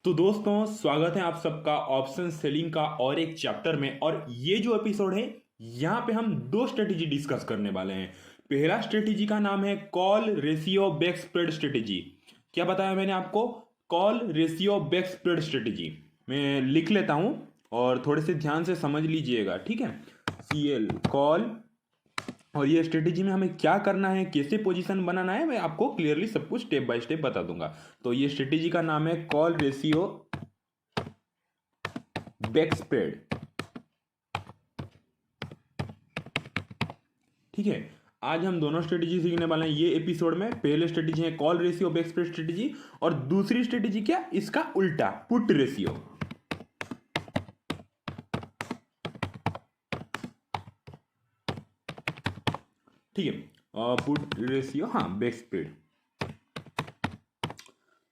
तो दोस्तों स्वागत है आप सबका ऑप्शन सेलिंग का और एक चैप्टर में। और ये जो एपिसोड है यहाँ पे हम दो स्ट्रेटेजी डिस्कस करने वाले हैं। पहला स्ट्रेटेजी का नाम है call ratio back spread strategy. क्या बताया मैंने आपको? Call ratio back spread strategy. मैं लिख लेता हूँ और थोड़े से ध्यान से समझ लीजिएगा, ठीक है। CL कॉल, और ये स्ट्रेटेजी में हमें क्या करना है, कैसे पोजीशन बनाना है, मैं आपको क्लियरली सब कुछ स्टेप बाय स्टेप बता दूंगा। तो ये स्ट्रेटेजी का नाम है कॉल रेशियो बैक स्प्रेड, ठीक है। आज हम दोनों स्ट्रेटेजी सीखने वाले हैं ये एपिसोड में। पहले स्ट्रेटेजी है call ratio back spread strategy, और दूसरी स्ट्रेटेजी क्या, इसका उल्टा, पुट रेशियो, ठीक है। पुट रेशियो, हाँ, बैक स्प्रेड।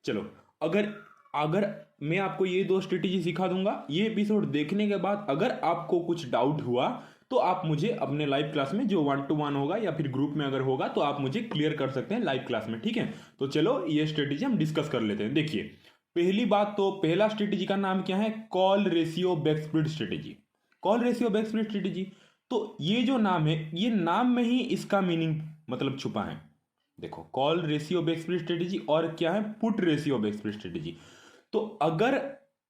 चलो, अगर अगर मैं आपको ये दो स्ट्रेटेजी सिखा दूंगा, ये एपिसोड देखने के बाद अगर आपको कुछ डाउट हुआ तो आप मुझे अपने लाइव क्लास में, जो 1-to-1 होगा या फिर ग्रुप में अगर होगा, तो आप मुझे क्लियर कर सकते हैं लाइव क्लास में, ठीक है। तो चलो ये स्ट्रेटेजी हम डिस्कस कर लेते हैं। देखिए, पहली बात तो पहला स्ट्रेटेजी का नाम क्या है, call ratio back spread strategy. Call ratio back spread strategy, तो ये जो नाम है, ये नाम में ही इसका मीनिंग मतलब छुपा है। देखो, call ratio back spread strategy और क्या है, put ratio back spread strategy. तो अगर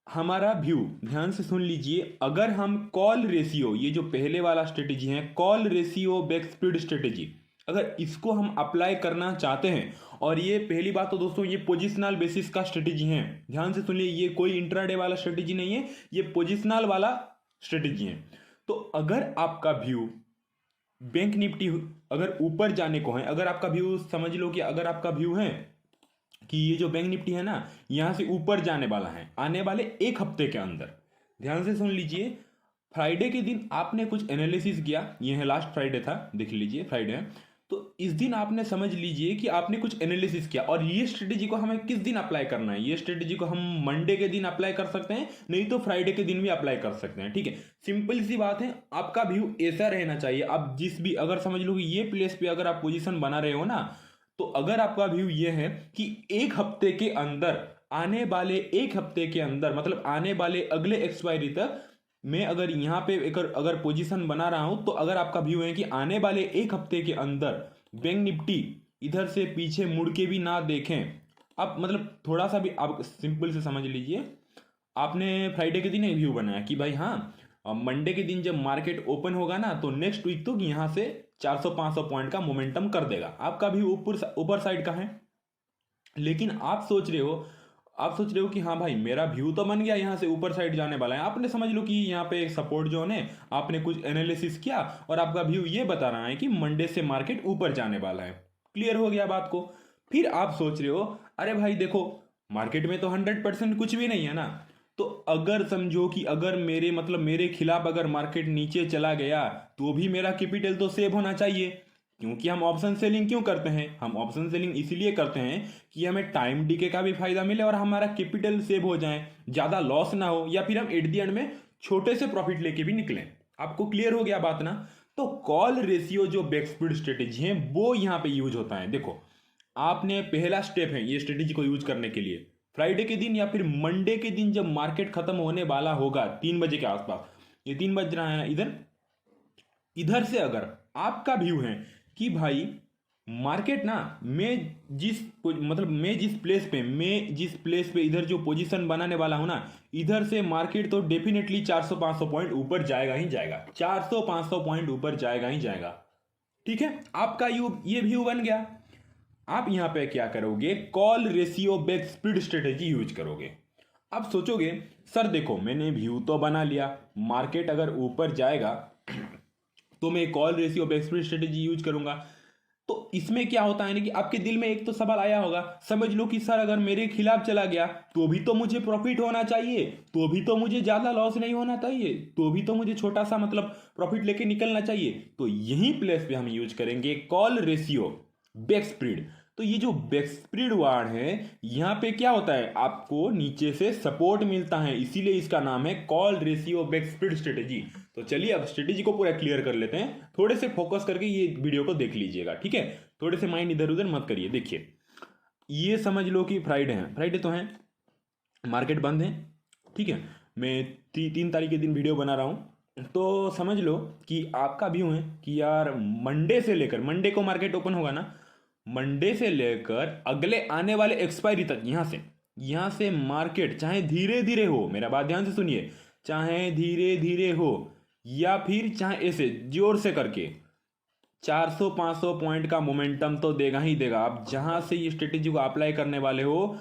हमारा व्यू, ध्यान से सुन लीजिए, अगर हम कॉल रेशियो, ये जो पहले वाला स्ट्रेटेजी है call ratio back spread strategy, अगर इसको हम अप्लाई करना चाहते हैं, और ये पहली बात तो दोस्तों ये पोजिशनल बेसिस का स्ट्रेटेजी है, ध्यान से सुनिए, ये कोई इंट्राडे वाला स्ट्रेटेजी नहीं है, ये पोजिशनल वाला स्ट्रेटेजी है। तो अगर आपका व्यू बैंक निफ्टी अगर ऊपर जाने को है, अगर आपका व्यू समझ लो कि अगर आपका व्यू है कि ये जो बैंक निफ्टी है ना, यहां से ऊपर जाने वाला है आने वाले एक हफ्ते के अंदर, ध्यान से सुन लीजिए। फ्राइडे के दिन आपने कुछ एनालिसिस किया, ये है लास्ट फ्राइडे था, देख लीजिए फ्राइडे है, तो इस दिन आपने समझ लीजिए कि आपने कुछ एनालिसिस किया, और ये स्ट्रेटेजी को हमें किस दिन अप्लाई करना है, ये स्ट्रेटेजी को हम मंडे के दिन अप्लाई कर सकते हैं, नहीं तो फ्राइडे के दिन भी अप्लाई कर सकते हैं, ठीक है। सिंपल सी बात है, आपका व्यू ऐसा रहना चाहिए, आप जिस भी, अगर समझ लो कि ये प्लेस पे अगर आप पोजीशन बना रहे हो ना, तो अगर आपका व्यू ये है कि एक हफ्ते के अंदर, आने वाले एक हफ्ते के अंदर, मतलब आने वाले अगले एक्सपायरी तक, मैं अगर यहाँ पे एक अगर पोजीशन बना रहा हूं, तो अगर आपका व्यू है कि आने वाले एक हफ्ते के अंदर बैंक निफ्टी इधर से पीछे मुड़ के भी ना देखें, आप मतलब थोड़ा सा भी आप सिंपल से समझ लीजिए, आपने फ्राइडे के दिन एक व्यू बनाया कि भाई हाँ, मंडे के दिन जब मार्केट ओपन होगा ना, तो नेक्स्ट वीक तो यहाँ से 400-500 पॉइंट का मोमेंटम कर देगा, आपका भी ऊपर ऊपर साइड का है। लेकिन आप सोच रहे हो कि हाँ भाई, मेरा व्यू तो बन गया, यहाँ से ऊपर साइड जाने वाला है, आपने समझ लो कि यहाँ पे एक सपोर्ट जोन है, आपने कुछ एनालिसिस किया और आपका व्यू ये बता रहा है कि मंडे से मार्केट ऊपर जाने वाला है, क्लियर हो गया बात को। फिर आप सोच रहे हो, अरे भाई देखो, मार्केट में तो 100% कुछ भी नहीं है ना, तो अगर समझो कि अगर मेरे मतलब मेरे खिलाफ अगर मार्केट नीचे चला गया, तो भी मेरा कैपिटल तो सेव होना चाहिए, क्योंकि हम ऑप्शन सेलिंग क्यों करते हैं, हम ऑप्शन सेलिंग इसीलिए करते हैं कि हमें टाइम डीके का भी फायदा मिले और हमारा कैपिटल सेव हो जाए, ज्यादा लॉस ना हो, या फिर हम एट दी एंड में छोटे से प्रॉफिट लेके भी निकलें। आपको क्लियर हो गया बात ना? तो कॉल रेशियो जो बैक स्पीड स्ट्रेटेजी है, वो यहाँ पे यूज होता है। देखो, आपने पहला स्टेप है ये स्ट्रेटेजी को यूज करने के लिए, फ्राइडे के दिन या फिर मंडे के दिन जब मार्केट खत्म होने वाला होगा 3 बजे के आसपास, ये 3 बज रहा है इधर, इधर से अगर आपका व्यू है कि भाई मार्केट ना, मैं जिस प्लेस पे इधर जो पोजीशन बनाने वाला हूं ना, इधर से मार्केट तो डेफिनेटली 400-500 पॉइंट ऊपर जाएगा ही जाएगा, 400-500 पॉइंट ऊपर जाएगा ही जाएगा, ठीक है। आपका ये व्यू बन गया। आप यहां पे क्या करोगे, call ratio back speed strategy use करोगे। अब सोचोगे, सर देखो मैंने व्यू तो बना लिया, मार्केट अगर ऊपर जाएगा तो मैं call ratio back speed strategy use करूंगा। तो इसमें क्या होता है ना कि आपके दिल में एक तो सवाल आया होगा, समझ लो कि सर अगर मेरे खिलाफ चला गया तो भी तो मुझे प्रॉफिट होना चाहिए, तो भी तो मुझे ज्यादा लॉस नहीं होना चाहिए, तो भी तो मुझे छोटा सा मतलब प्रॉफिट लेके निकलना चाहिए। तो यही प्लेस पे हम यूज करेंगे कॉल रेशियो बैक स्प्रेड। तो ये जो बैक स्प्रेड वार्ड है, यहां पे क्या होता है, आपको नीचे से सपोर्ट मिलता है, इसीलिए इसका नाम है call ratio back spread strategy. तो चलिए अब स्ट्रेटेजी को पूरा क्लियर कर लेते हैं, थोड़े से फोकस करके ये वीडियो को देख लीजिएगा, ठीक है। थोड़े से माइंड इधर उधर मत करिए। देखिए, ये समझ लो कि फ्राइडे है, फ्राइडे तो है, मार्केट बंद है, ठीक है। मैं 3 तारीख के दिन वीडियो बना रहा हूँ, तो समझ लो कि आपका व्यू है कि यार मंडे से लेकर, मंडे को मार्केट ओपन होगा ना, मंडे से लेकर अगले आने वाले एक्सपायरी तक, यहाँ से मार्केट चाहे धीरे धीरे हो, मेरा बात ध्यान से सुनिए, चाहे धीरे धीरे हो या फिर चाहे ऐसे जोर से करके 400-500 पॉइंट का मोमेंटम तो देगा ही देगा। आप जहां से ये स्ट्रेटेजी को अप्लाई करने वाले हो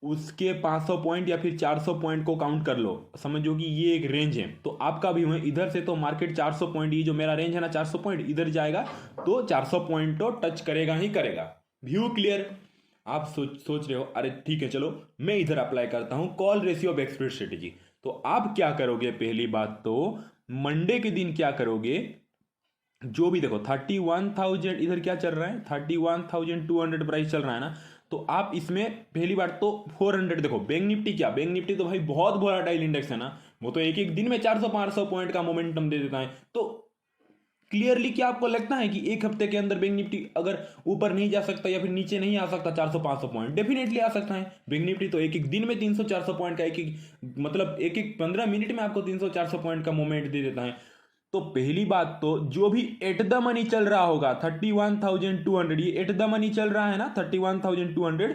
उसके 500 पॉइंट या फिर 400 पॉइंट को काउंट कर लो, समझो कि ये एक रेंज है। तो आपका भी है इधर से तो मार्केट 400 पॉइंट, ये जो मेरा रेंज है ना 400 पॉइंट, इधर जाएगा तो 400 पॉइंट तो टच करेगा ही करेगा। View clear? आप सोच रहे हो अरे ठीक है चलो मैं इधर अप्लाई करता हूं call ratio back spread strategy. तो आप क्या करोगे, पहली बात तो मंडे के दिन क्या करोगे, जो भी देखो 31,000 इधर क्या चल रहा है, 31,200 प्राइस चल रहा है ना, तो आप इसमें पहली बार तो 400 देखो। बैंक निफ्टी क्या, बैंक निफ्टी तो भाई बहुत वोलेटाइल इंडेक्स है ना, वो तो एक एक दिन में 400-500 पॉइंट का मोमेंटम दे देता है। तो क्लियरली क्या आपको लगता है कि एक हफ्ते के अंदर बैंक निफ्टी अगर ऊपर नहीं जा सकता या फिर नीचे नहीं आ सकता 400-500 पॉइंट? डेफिनेटली आ सकता है। बैंक निफ्टी तो एक एक दिन में 300-400 पॉइंट का, एक एक मतलब एक एक 15 मिनट में आपको 300-400 पॉइंट का मोमेंट दे देता है। तो पहली बात तो जो भी एट द मनी चल रहा होगा 31,200, ये एट द मनी चल रहा है ना 31,200,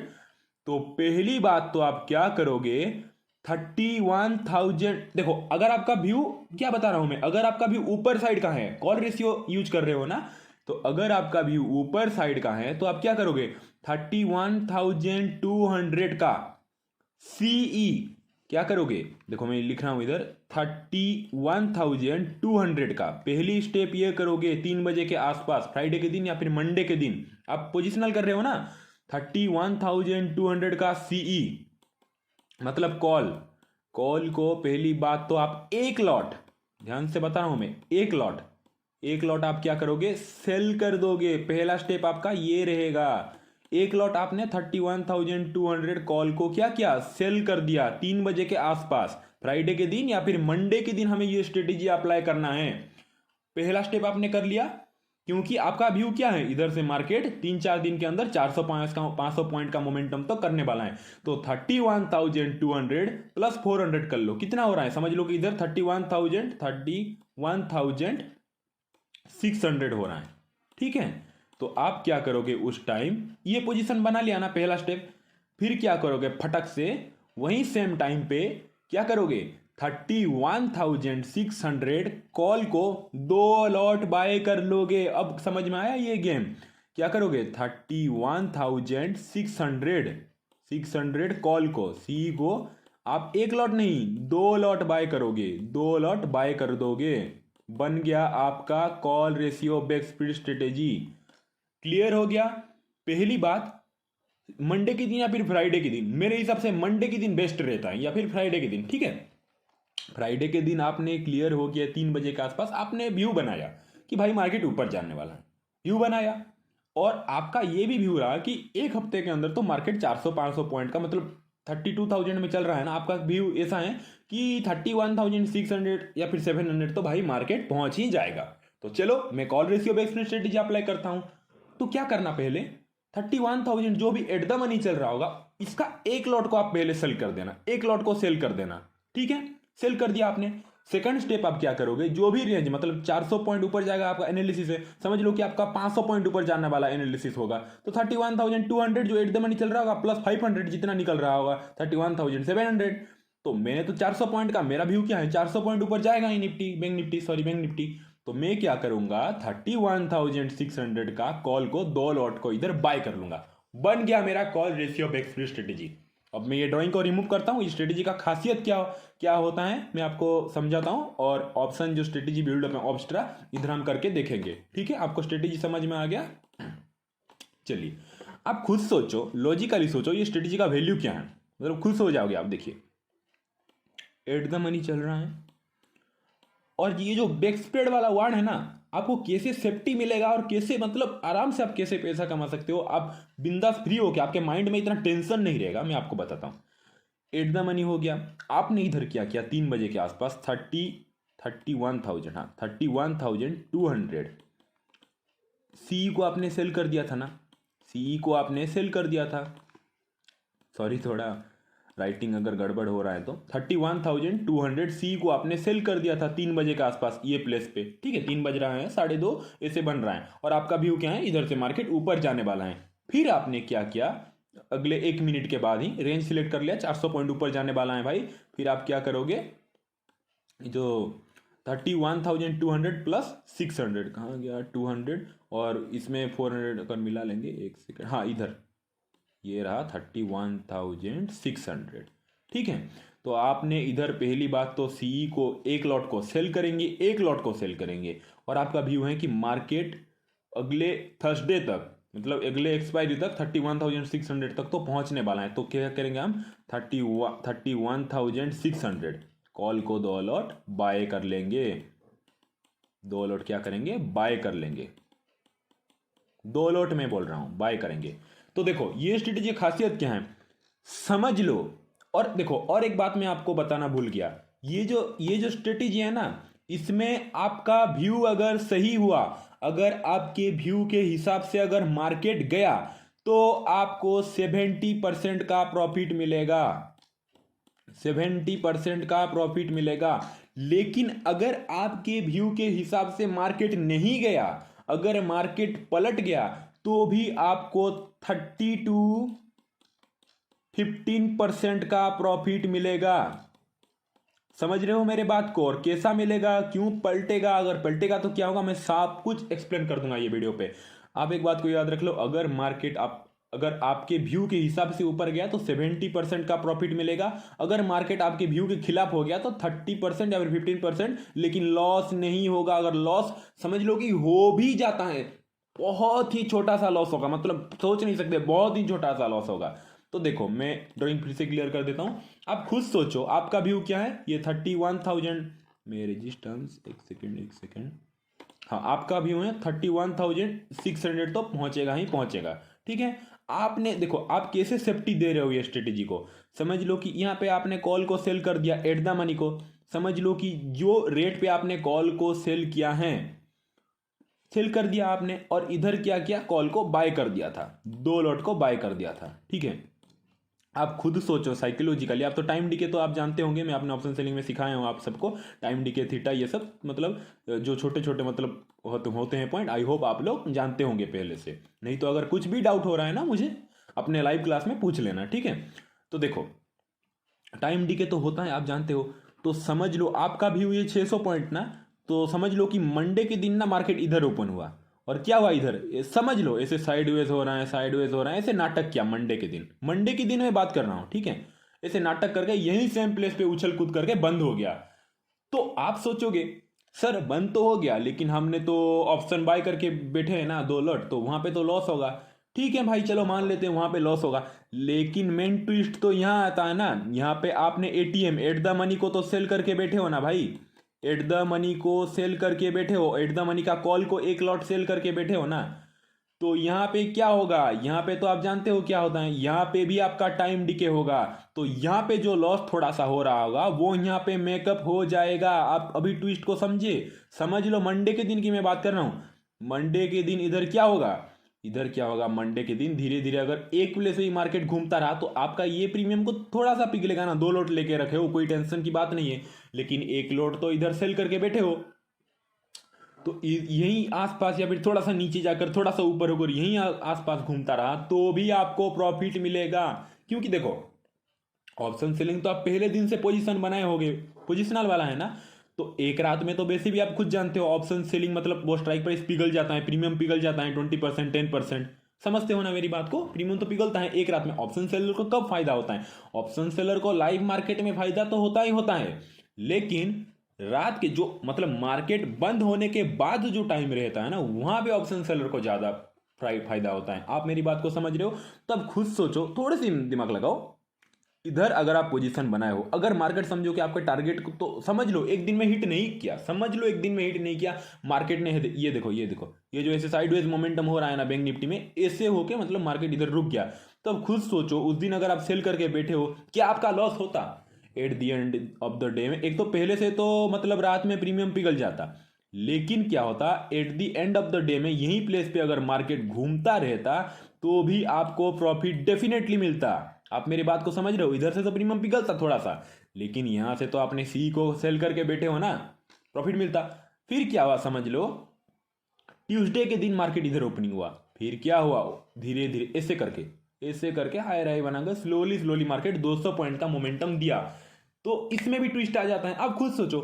तो पहली बात तो आप क्या करोगे, 31,000 देखो, अगर आपका व्यू, क्या बता रहा हूं मैं, अगर आपका व्यू ऊपर साइड का है, कॉल रेशियो यूज कर रहे हो ना, तो अगर आपका व्यू ऊपर साइड का है तो आप क्या करोगे, 31,200 का सीई क्या करोगे, देखो मैं लिख रहा हूं इधर 31,200 का पहली स्टेप ये करोगे 3 बजे के आसपास, फ्राइडे के दिन या फिर मंडे के दिन आप पोजिशनल कर रहे हो ना, 31,200 का सीई मतलब कॉल को पहली बात तो आप एक लॉट, ध्यान से बता रहा हूं मैं, एक लॉट आप क्या करोगे, सेल कर दोगे। पहला स्टेप आपका ये रहेगा, एक लॉट आपने 31,200 कॉल को क्या किया, सेल कर दिया 3 बजे के आसपास, फ्राइडे के दिन या फिर मंडे के दिन हमें ये स्ट्रेटेजी अप्लाई करना है। पहला स्टेप आपने कर लिया, क्योंकि आपका व्यू क्या है, इधर से मार्केट 3-4 दिन के अंदर 500 पॉइंट का मोमेंटम तो करने वाला है। तो 31,200 प्लस 400 कर लो, कितना हो रहा है, समझ लो कि इधर 31,600 हो रहा है, ठीक है। तो आप क्या करोगे उस टाइम, ये पोजीशन बना लिया ना पहला स्टेप, फिर क्या करोगे, फटक से वही सेम टाइम पे क्या करोगे, 31,600 कॉल को 2 लॉट बाय कर लोगे। अब समझ में आया ये गेम, क्या करोगे, 31,600 कॉल को, सी को आप एक लॉट नहीं 2 लॉट बाय करोगे, 2 लॉट बाय कर दोगे, बन गया आपका call ratio back spread strategy. Clear हो गया? पहली बात, मंडे के दिन या फिर फ्राइडे के दिन, मेरे हिसाब से मंडे के दिन बेस्ट रहता है या फिर फ्राइडे के दिन, ठीक है। फ्राइडे के दिन आपने क्लियर हो गया 3 बजे के आसपास, आपने व्यू बनाया कि भाई मार्केट ऊपर जाने वाला है, व्यू बनाया, और आपका ये भी व्यू रहा कि एक हफ्ते के अंदर तो मार्केट 400-500 पॉइंट का मतलब 32,000 में चल रहा है ना, आपका व्यू ऐसा है कि 31,600 या फिर 700 तो भाई मार्केट पहुंच ही जाएगा। तो चलो मैं call ratio based strategy apply करता हूं। तो क्या करना, पहले 31,000 जो भी एट द मनी चल रहा होगा इसका एक लॉट को आप पहले सेल कर देना, एक लॉट को सेल कर देना, ठीक है। सेल कर दिया आपने, सेकंड स्टेप आप क्या करोगे, जो भी रेंज मतलब 400 पॉइंट ऊपर जाएगा आपका एनालिसिस है, समझ लो कि आपका 500 पॉइंट ऊपर जाने वाला एनालिसिस होगा, तो 31,200 जो एट द मनी चल रहा होगा प्लस 500 जितना निकल रहा होगा 31,700। तो मैंने तो 400 पॉइंट का, मेरा व्यू क्या है 400 पॉइंट ऊपर जाएगा ही निफ्टी, बैंक निफ्टी, तो मैं क्या करूंगा 31,600 का कॉल को 2 लॉट को इधर बाय कर लूंगा, बन गया मेरा call ratio back spread strategy. अब मैं ये ड्राइंग को रिमूव करता हूँ, इस स्ट्रेटेजी का खासियत क्या होता है मैं आपको समझाता हूँ, और ऑप्शन जो स्ट्रेटेजी बिल्डअप है ऑब्स्ट्रा इधर हम करके देखेंगे, ठीक है। आपको स्ट्रेटेजी समझ में आ गया? चलिए आप खुद सोचो, लॉजिकली सोचो ये स्ट्रेटेजी का वैल्यू क्या है, मतलब खुद हो जाओगे आप। देखिए एट द मनी चल रहा है, और ये जो बैक स्प्रेड वाला वर्ड है ना, आपको कैसे सेफ्टी मिलेगा और कैसे मतलब आराम से आप कैसे पैसा कमा सकते हो, आप बिंदास फ्री हो के, आपके माइंड में इतना टेंशन नहीं रहेगा, मैं आपको बताता हूँ। एट द मनी हो गया, आपने इधर क्या किया 3 बजे के आसपास 31,000, हाँ 31,200 सी को आपने सेल कर दिया था ना, सी को आपने सेल कर दिया था, सॉरी थोड़ा राइटिंग अगर गड़बड़ हो रहा है तो 31,200 सी को आपने सेल कर दिया था 3 बजे के आसपास ये प्लेस पे, ठीक है, 3 बज रहा है, 2:30 ऐसे बन रहा है, और आपका व्यू क्या है, इधर से मार्केट ऊपर जाने वाला है। फिर आपने क्या किया, अगले 1 मिनट के बाद ही रेंज सिलेक्ट कर लिया, 400 पॉइंट ऊपर जाने वाला है भाई। फिर आप क्या करोगे, जो 31,200 प्लस 600 कहाँ गया, 200 और इसमें 400 अगर मिला लेंगे, एक सेकेंड, हाँ इधर ये रहा 31,600, ठीक है। तो आपने इधर पहली बात तो सीई को एक लॉट को सेल करेंगे, एक लॉट को सेल करेंगे, और आपका व्यू है कि मार्केट अगले थर्सडे तक, मतलब अगले एक्सपायरी तक 31,600 तक तो पहुंचने वाला है। तो क्या करेंगे हम, 31,600 कॉल को 2 लॉट बाय कर लेंगे, 2 लॉट क्या करेंगे, बाय कर लेंगे, 2 लॉट में बोल रहा हूं, बाय करेंगे। तो देखो ये स्ट्रेटेजी खासियत क्या है, समझ लो। और देखो और एक बात मैं आपको बताना भूल गया, ये जो स्ट्रेटेजी है ना, इसमें आपका व्यू अगर सही हुआ, अगर आपके व्यू के हिसाब से अगर मार्केट गया, तो आपको 70% का प्रॉफिट मिलेगा, 70% का प्रॉफिट मिलेगा। लेकिन अगर आपके व्यू के हिसाब से मार्केट नहीं गया, अगर मार्केट पलट गया, तो भी आपको 30 to 15% का प्रॉफिट मिलेगा। समझ रहे हो मेरे बात को, और कैसा मिलेगा, क्यों पलटेगा, अगर पलटेगा तो क्या होगा, मैं सब कुछ एक्सप्लेन कर दूंगा ये वीडियो पे। आप एक बात को याद रख लो, अगर मार्केट अगर आपके व्यू के हिसाब से ऊपर गया तो 70% का प्रॉफिट मिलेगा, अगर मार्केट आपके व्यू के खिलाफ हो गया तो 30% या फिर 15%, लेकिन लॉस नहीं होगा। अगर लॉस समझ लो कि हो भी जाता है, बहुत ही छोटा सा लॉस होगा, मतलब सोच नहीं सकते, बहुत ही छोटा सा लॉस होगा। तो देखो मैं ड्राइंग फिर से क्लियर कर देता हूं, आप खुद सोचो आपका व्यू क्या है, ये 31,000 में रेजिस्टेंस, एक सेकेंड, हाँ आपका व्यू है 31,600 तो पहुंचेगा ही पहुंचेगा, ठीक है। आपने देखो आप कैसे सेफ्टी दे रहे हो ये स्ट्रेटेजी को, समझ लो कि यहाँ पे आपने कॉल को सेल कर दिया एट द मनी को, समझ लो कि जो रेट पे आपने कॉल को सेल किया है, सेल कर दिया आपने, और इधर क्या किया, कॉल को बाय कर दिया था, 2 लॉट को बाय कर दिया था, ठीक है। आप खुद सोचो साइकोलॉजिकली, आप तो टाइम डीके तो आप जानते होंगे, मैं अपने ऑप्शन सेलिंग में सिखाया हूँ आप सबको, टाइम डीके, थीटा, ये सब मतलब जो छोटे छोटे मतलब होते हैं पॉइंट, आई होप आप लोग जानते होंगे पहले से। नहीं तो अगर कुछ भी डाउट हो रहा है ना, मुझे अपने लाइव क्लास में पूछ लेना, ठीक है। तो देखो टाइम डीके तो होता है, आप जानते हो। तो समझ लो आपका भी हुई 600 पॉइंट ना, तो समझ लो कि मंडे के दिन ना मार्केट इधर ओपन हुआ, और क्या हुआ इधर, समझ लो ऐसे साइडवेज हो रहा है, साइडवेज हो रहा है, ऐसे नाटक किया मंडे के दिन, मंडे के दिन मैं बात कर रहा हूं, ठीक है। ऐसे नाटक करके यही सेम प्लेस पे उछल कूद करके बंद हो गया। तो आप सोचोगे सर बंद तो हो गया, लेकिन हमने तो ऑप्शन बाय करके बैठे हैं ना 2 लॉट, तो वहां पे तो लॉस होगा। ठीक है भाई चलो मान लेते हैं वहां पे लॉस होगा, लेकिन मेन ट्विस्ट तो यहाँ आता है ना, यहाँ पे आपने एटीएम एट द मनी को तो सेल करके बैठे हो ना भाई, एट द मनी को सेल करके बैठे हो, एट द मनी का कॉल को एक लॉट सेल करके बैठे हो ना। तो यहाँ पे क्या होगा, यहाँ पे तो आप जानते हो क्या होता है, यहाँ पे भी आपका टाइम डिके होगा। तो यहाँ पे जो लॉस थोड़ा सा हो रहा होगा वो यहाँ पे मेकअप हो जाएगा। आप अभी ट्विस्ट को समझे, समझ लो मंडे के दिन की मैं बात कर रहा हूँ। मंडे के दिन इधर क्या होगा, इधर क्या होगा, मंडे के दिन धीरे धीरे अगर एक प्लेस से ही मार्केट घूमता रहा तो आपका ये प्रीमियम को थोड़ा सा पिघलेगा ना, 2 लोट लेके रखे हो कोई टेंशन की बात नहीं है, लेकिन एक लोट तो इधर सेल करके बैठे हो। तो यही आसपास या फिर थोड़ा सा नीचे जाकर थोड़ा सा ऊपर होकर यही आसपास घूमता रहा तो भी आपको प्रॉफिट मिलेगा। क्योंकि देखो ऑप्शन सेलिंग तो आप पहले दिन से पोजीशन बनाए होगे, पोजिशनल वाला है ना, तो एक रात में तो वैसे भी आप खुद जानते हो ऑप्शन सेलिंग मतलब वो स्ट्राइक प्राइस पिघल जाता है, प्रीमियम पिघल जाता है 20% 10%, समझते हो ना मेरी बात को, प्रीमियम तो पिघलता है एक रात में। ऑप्शन सेलर को कब फायदा होता है, ऑप्शन सेलर को लाइव मार्केट में फायदा तो होता ही होता है, लेकिन रात के जो मतलब मार्केट बंद होने के बाद जो टाइम रहता है ना, वहां पे ऑप्शन सेलर को ज्यादा फायदा होता है। आप मेरी बात को समझ रहे हो, तब खुद सोचो, थोड़ी सी दिमाग लगाओ। इधर अगर आप पोजीशन बनाए हो, अगर मार्केट समझो कि आपके टारगेट को तो समझ लो एक दिन में हिट नहीं किया, समझ लो एक दिन में हिट नहीं किया मार्केट ने, ये देखो ये देखो ये जो ऐसे साइडवेज मोमेंटम हो रहा है ना बैंक निफ्टी में, ऐसे होके मतलब मार्केट इधर रुक गया, तब खुद सोचो उस दिन अगर आप सेल करके बैठे हो क्या आपका लॉस होता at the end of the day में। एक तो पहले से तो मतलब रात में प्रीमियम पिघल जाता, लेकिन क्या होता at the end of the day में यही प्लेस पे अगर मार्केट घूमता रहता तो भी आपको प्रॉफिट डेफिनेटली मिलता, आप मेरी बात को समझ रहे हो? इधर से तो प्रीमियम पिघलता थोड़ा सा, लेकिन यहाँ से तो आपने सी को सेल करके बैठे हो ना, प्रॉफिट मिलता। फिर क्या हुआ समझ लो, ट्यूसडे के दिन मार्केट इधर ओपनिंग हुआ, फिर क्या हुआ, धीरे धीरे ऐसे करके हायर हाई बनाकर स्लोली स्लोली मार्केट 200 पॉइंट का मोमेंटम दिया। तो इसमें भी ट्विस्ट आ जाता है। अब खुद सोचो,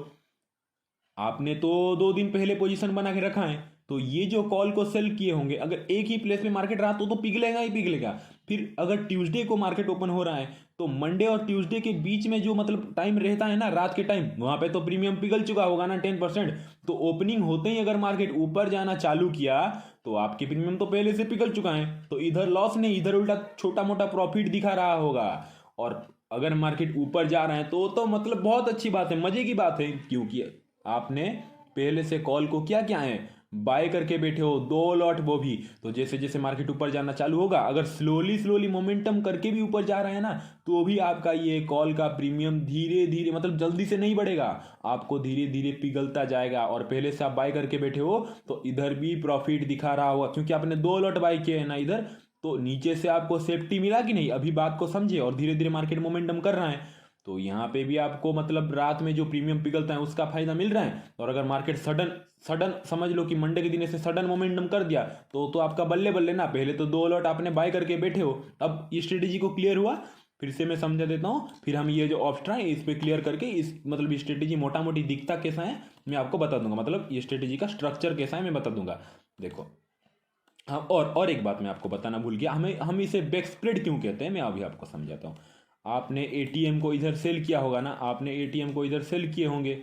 आपने तो 2 दिन पहले पोजीशन बना के रखा है, तो ये जो कॉल को सेल किए होंगे, अगर एक ही प्लेस में मार्केट रहा तो पिघलेगा ही पिघलेगा। फिर अगर ट्यूसडे को मार्केट ओपन हो रहा है, तो मंडे और ट्यूसडे के बीच में जो मतलब टाइम रहता है ना, रात के टाइम, वहां पे तो प्रीमियम पिघल चुका होगा ना 10%। तो ओपनिंग होते ही अगर मार्केट ऊपर जाना चालू किया, तो आपकी प्रीमियम तो पहले से पिघल चुका है, तो इधर लॉस नहीं, इधर उल्टा छोटा मोटा प्रॉफिट दिखा रहा होगा। और अगर मार्केट ऊपर जा रहा है तो मतलब बहुत अच्छी बात है, मजे की बात है, क्योंकि आपने पहले से कॉल को क्या क्या है, बाय करके बैठे हो 2 लॉट, वो भी। तो जैसे जैसे मार्केट ऊपर जाना चालू होगा, अगर स्लोली स्लोली मोमेंटम करके भी ऊपर जा रहा है ना, तो भी आपका ये कॉल का प्रीमियम धीरे धीरे, मतलब जल्दी से नहीं बढ़ेगा, आपको धीरे धीरे पिघलता जाएगा। और पहले से आप बाय करके बैठे हो, तो इधर भी प्रॉफिट दिखा रहा होगा, क्योंकि आपने 2 लॉट बाय किए हैं ना इधर। तो नीचे से आपको सेफ्टी मिला कि नहीं, अभी बात को समझे। और धीरे धीरे मार्केट मोमेंटम कर रहा है, तो यहाँ पे भी आपको मतलब रात में जो प्रीमियम पिघलता है उसका फायदा मिल रहा है। और अगर मार्केट सडन सडन समझ लो कि मंडे के दिन ऐसे सडन मोमेंटम कर दिया, तो आपका बल्ले बल्ले ना। पहले तो 2 लॉट आपने बाय करके बैठे हो, अब ये स्ट्रेटेजी को क्लियर हुआ। फिर से मैं समझा देता हूँ, फिर हम ये जो ऑप्शन है इस पे क्लियर करके, इस मतलब स्ट्रेटेजी मोटा मोटी दिखता कैसा है मैं आपको बता दूंगा, मतलब ये स्ट्रेटेजी का स्ट्रक्चर कैसा है मैं बता दूंगा। देखो, हाँ, और एक बात मैं आपको बताना भूल गया, हम इसे बैक स्प्रेड क्यों कहते हैं, मैं अभी आपको समझाता हूँ। आपने एटीएम को इधर सेल किया होगा ना, आपने एटीएम को इधर सेल किए होंगे,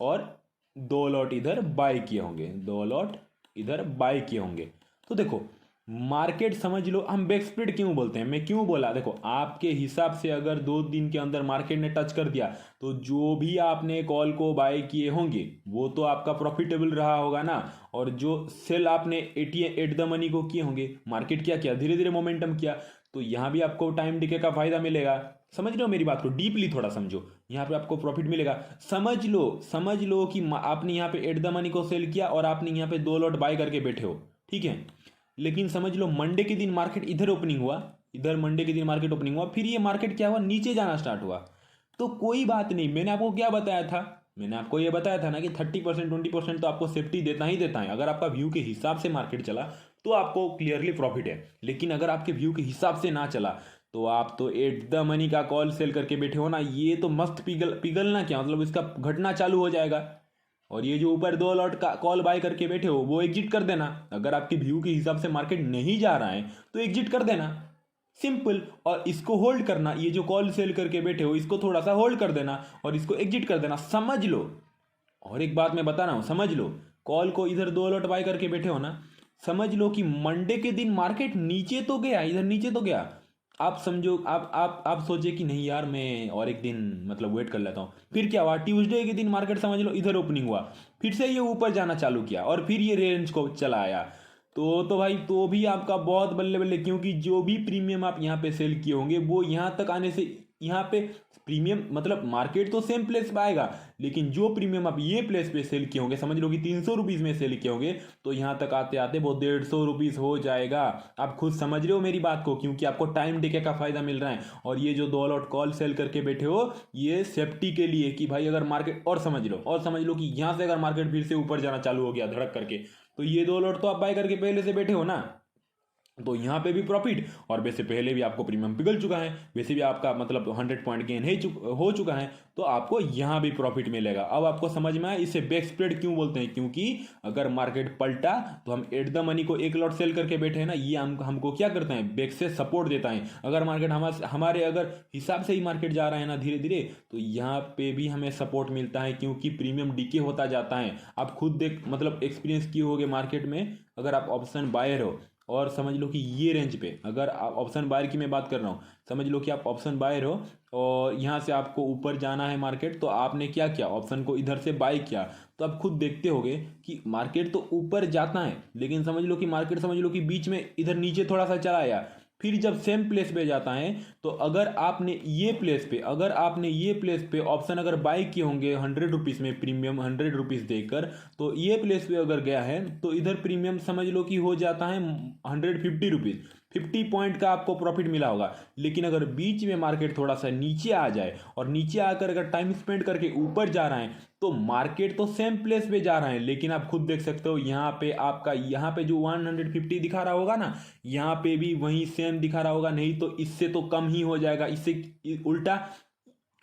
और 2 लॉट इधर बाय किए होंगे, 2 लॉट इधर बाय किए होंगे। तो देखो, मार्केट समझ लो, हम बैक स्प्रेड क्यों बोलते हैं, मैं क्यों बोला, देखो आपके हिसाब से अगर 2 दिन के अंदर मार्केट ने टच कर दिया, तो जो भी आपने कॉल को बाय किए होंगे वो तो आपका प्रॉफिटेबल रहा होगा ना। और जो सेल आपने एटीएम एट द मनी को किए होंगे, मार्केट क्या किया, धीरे धीरे मोमेंटम किया, तो यहाँ भी आपको टाइम डिके का फायदा मिलेगा। समझ रहे हो मेरी बात को, डीपली थोड़ा समझो, यहाँ पे आपको प्रॉफिट मिलेगा। समझ लो कि आपने यहाँ पे एट द मनी को सेल किया, और आपने यहाँ पे 2 लॉट बाय करके बैठे हो, ठीक है। लेकिन समझ लो मंडे के दिन मार्केट इधर ओपनिंग हुआ, इधर मंडे के दिन मार्केट ओपनिंग हुआ, फिर ये मार्केट क्या हुआ, नीचे जाना स्टार्ट हुआ। तो कोई बात नहीं, मैंने आपको क्या बताया था, मैंने आपको ये बताया था ना कि 30% 20% तो आपको सेफ्टी देता ही देता है। अगर आपका व्यू के हिसाब से मार्केट चला, तो आपको क्लियरली प्रॉफिट है। लेकिन अगर आपके व्यू के हिसाब से ना चला, तो आप तो एट द मनी का कॉल सेल करके बैठे हो ना, ये तो मस्त पिघलना क्या मतलब, इसका घटना चालू हो जाएगा। और ये जो ऊपर 2 लॉट का कॉल बाय करके बैठे हो, वो एग्जिट कर देना। अगर आपके व्यू के हिसाब से मार्केट नहीं जा रहा है, तो एग्जिट कर देना, सिंपल। और इसको होल्ड करना, ये जो कॉल सेल करके बैठे हो इसको थोड़ा सा होल्ड कर देना, और इसको एग्जिट कर देना, समझ लो। और एक बात मैं बता रहा हूं, समझ लो, कॉल को इधर 2 लॉट बाय करके बैठे हो ना, समझ लो कि मंडे के दिन मार्केट नीचे तो गया, इधर नीचे तो गया। आप समझो, आप सोचे कि नहीं यार, मैं और एक दिन मतलब वेट कर लेता हूँ। फिर क्या हुआ, ट्यूसडे के दिन मार्केट समझ लो इधर ओपनिंग हुआ, फिर से ये ऊपर जाना चालू किया, और फिर ये रेंज को चला आया। तो भाई, तो भी आपका बहुत बल्ले बल्ले, क्योंकि जो भी प्रीमियम आप यहाँ पे सेल किए होंगे, वो यहाँ तक आने से, यहाँ पे प्रीमियम मतलब मार्केट तो सेम प्लेस पे आएगा, लेकिन जो प्रीमियम आप ये प्लेस पे सेल किए होंगे, समझ लो कि 300 रुपीज़ में सेल किए होंगे, तो यहाँ तक आते आते वो 150 रुपीज़ हो जाएगा। आप खुद समझ रहे हो मेरी बात को, क्योंकि आपको टाइम डिके का फायदा मिल रहा है। और ये जो 2 लॉट कॉल सेल करके बैठे हो, ये सेफ्टी के लिए, कि भाई अगर मार्केट, और समझ लो कि यहाँ से अगर मार्केट फिर से ऊपर जाना चालू हो गया धड़क करके, तो ये 2 लॉट तो आप बाय करके पहले से बैठे हो ना, तो यहाँ पे भी प्रॉफिट। और वैसे पहले भी आपको प्रीमियम पिघल चुका है, वैसे भी आपका मतलब 100 पॉइंट गेन हो चुका है, तो आपको यहाँ भी प्रॉफिट मिलेगा। अब आपको समझ में आया इसे बैक स्प्रेड क्यों बोलते हैं, क्योंकि अगर मार्केट पलटा, तो हम एट द मनी को 1 लॉट सेल करके बैठे हैं ना, ये हमको क्या करता है, बैक से सपोर्ट देता है। अगर मार्केट हमारे अगर हिसाब से ही मार्केट जा रहा है ना धीरे धीरे, तो यहाँ पे भी हमें सपोर्ट मिलता है, क्योंकि प्रीमियम डीके होता जाता है। आप खुद देख मतलब एक्सपीरियंस किए होगे मार्केट में, अगर आप ऑप्शन बायर हो, और समझ लो कि ये रेंज पे, अगर आप ऑप्शन बायर की मैं बात कर रहा हूँ, समझ लो कि आप ऑप्शन बायर हो, और यहाँ से आपको ऊपर जाना है मार्केट, तो आपने क्या किया, ऑप्शन को इधर से बाय किया, तो आप खुद देखते होगे कि मार्केट तो ऊपर जाता है, लेकिन समझ लो कि मार्केट समझ लो कि बीच में इधर नीचे थोड़ा सा चला आया, फिर जब सेम प्लेस पे जाता है, तो अगर आपने ये प्लेस पे ऑप्शन अगर बाय किए होंगे 100 रुपीज़ में, प्रीमियम 100 रुपीज़ देकर, तो ये प्लेस पे अगर गया है, तो इधर प्रीमियम समझ लो कि हो जाता है 150 रुपीज़। 50 पॉइंट का आपको प्रॉफिट मिला होगा। लेकिन अगर बीच में मार्केट थोड़ा सा नीचे आ जाए और नीचे आकर अगर टाइम स्पेंड करके ऊपर जा रहा है तो मार्केट तो सेम प्लेस पे जा रहा है, लेकिन आप खुद देख सकते हो यहाँ पे आपका यहाँ पे जो 150 दिखा रहा होगा ना, यहाँ पे भी वही सेम दिखा रहा होगा, नहीं तो इससे तो कम ही हो जाएगा। इससे उल्टा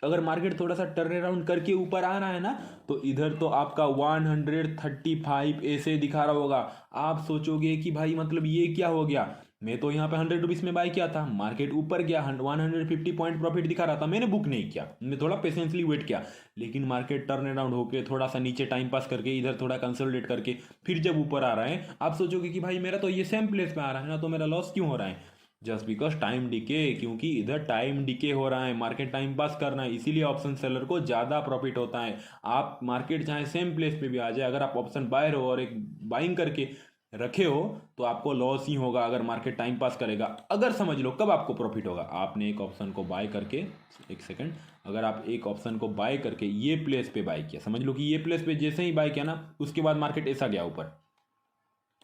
अगर मार्केट थोड़ा सा टर्न अराउंड करके ऊपर आ रहा है ना, तो इधर तो आपका 135 ऐसे दिखा रहा होगा। आप सोचोगे कि भाई मतलब ये क्या हो गया, मैं तो यहाँ पे 100 रुपीज़ में बाय किया था, मार्केट ऊपर गया, 150 पॉइंट प्रॉफिट दिखा रहा था, मैंने बुक नहीं किया, मैं थोड़ा पेशेंसली वेट किया। लेकिन मार्केट टर्न अराउंड होके थोड़ा सा नीचे टाइम पास करके इधर थोड़ा कंसोलिडेट करके फिर जब ऊपर आ रहा है, आप सोचोगे कि भाई मेरा तो ये सेम प्लेस पे आ रहा है ना, तो मेरा लॉस क्यों हो रहा है? जस्ट बिकॉज टाइम डिके, क्योंकि इधर टाइम डिके हो रहा है, मार्केट टाइम पास करना है, इसीलिए ऑप्शन सेलर को ज़्यादा प्रॉफिट होता है। आप मार्केट चाहे सेम प्लेस पे भी आ जाए, अगर आप ऑप्शन बायर हो और एक बाइंग करके रखे हो तो आपको लॉस ही होगा अगर मार्केट टाइम पास करेगा। अगर समझ लो कब आपको प्रॉफिट होगा, आपने एक ऑप्शन को बाय करके, एक सेकंड, अगर आप एक ऑप्शन को बाय करके ये प्लेस पे बाय किया, समझ लो कि ये प्लेस पे जैसे ही बाय किया ना, उसके बाद मार्केट ऐसा गया ऊपर,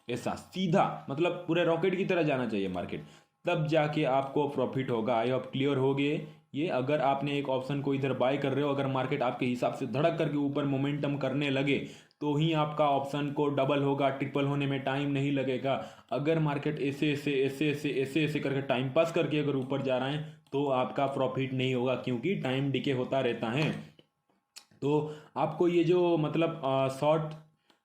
ऐसा सीधा, मतलब पूरे रॉकेट की तरह जाना चाहिए मार्केट, तब जाके आपको प्रॉफिट होगा। आई होप क्लियर हो गए ये। अगर आपने एक ऑप्शन को इधर बाय कर रहे हो, अगर मार्केट आपके हिसाब से धड़क करके ऊपर मोमेंटम करने लगे तो ही आपका ऑप्शन को डबल होगा, ट्रिपल होने में टाइम नहीं लगेगा। अगर मार्केट ऐसे ऐसे ऐसे ऐसे ऐसे ऐसे करके टाइम पास करके अगर ऊपर जा रहा है तो आपका प्रॉफिट नहीं होगा, क्योंकि टाइम डिके होता रहता है। तो आपको ये जो मतलब शॉर्ट,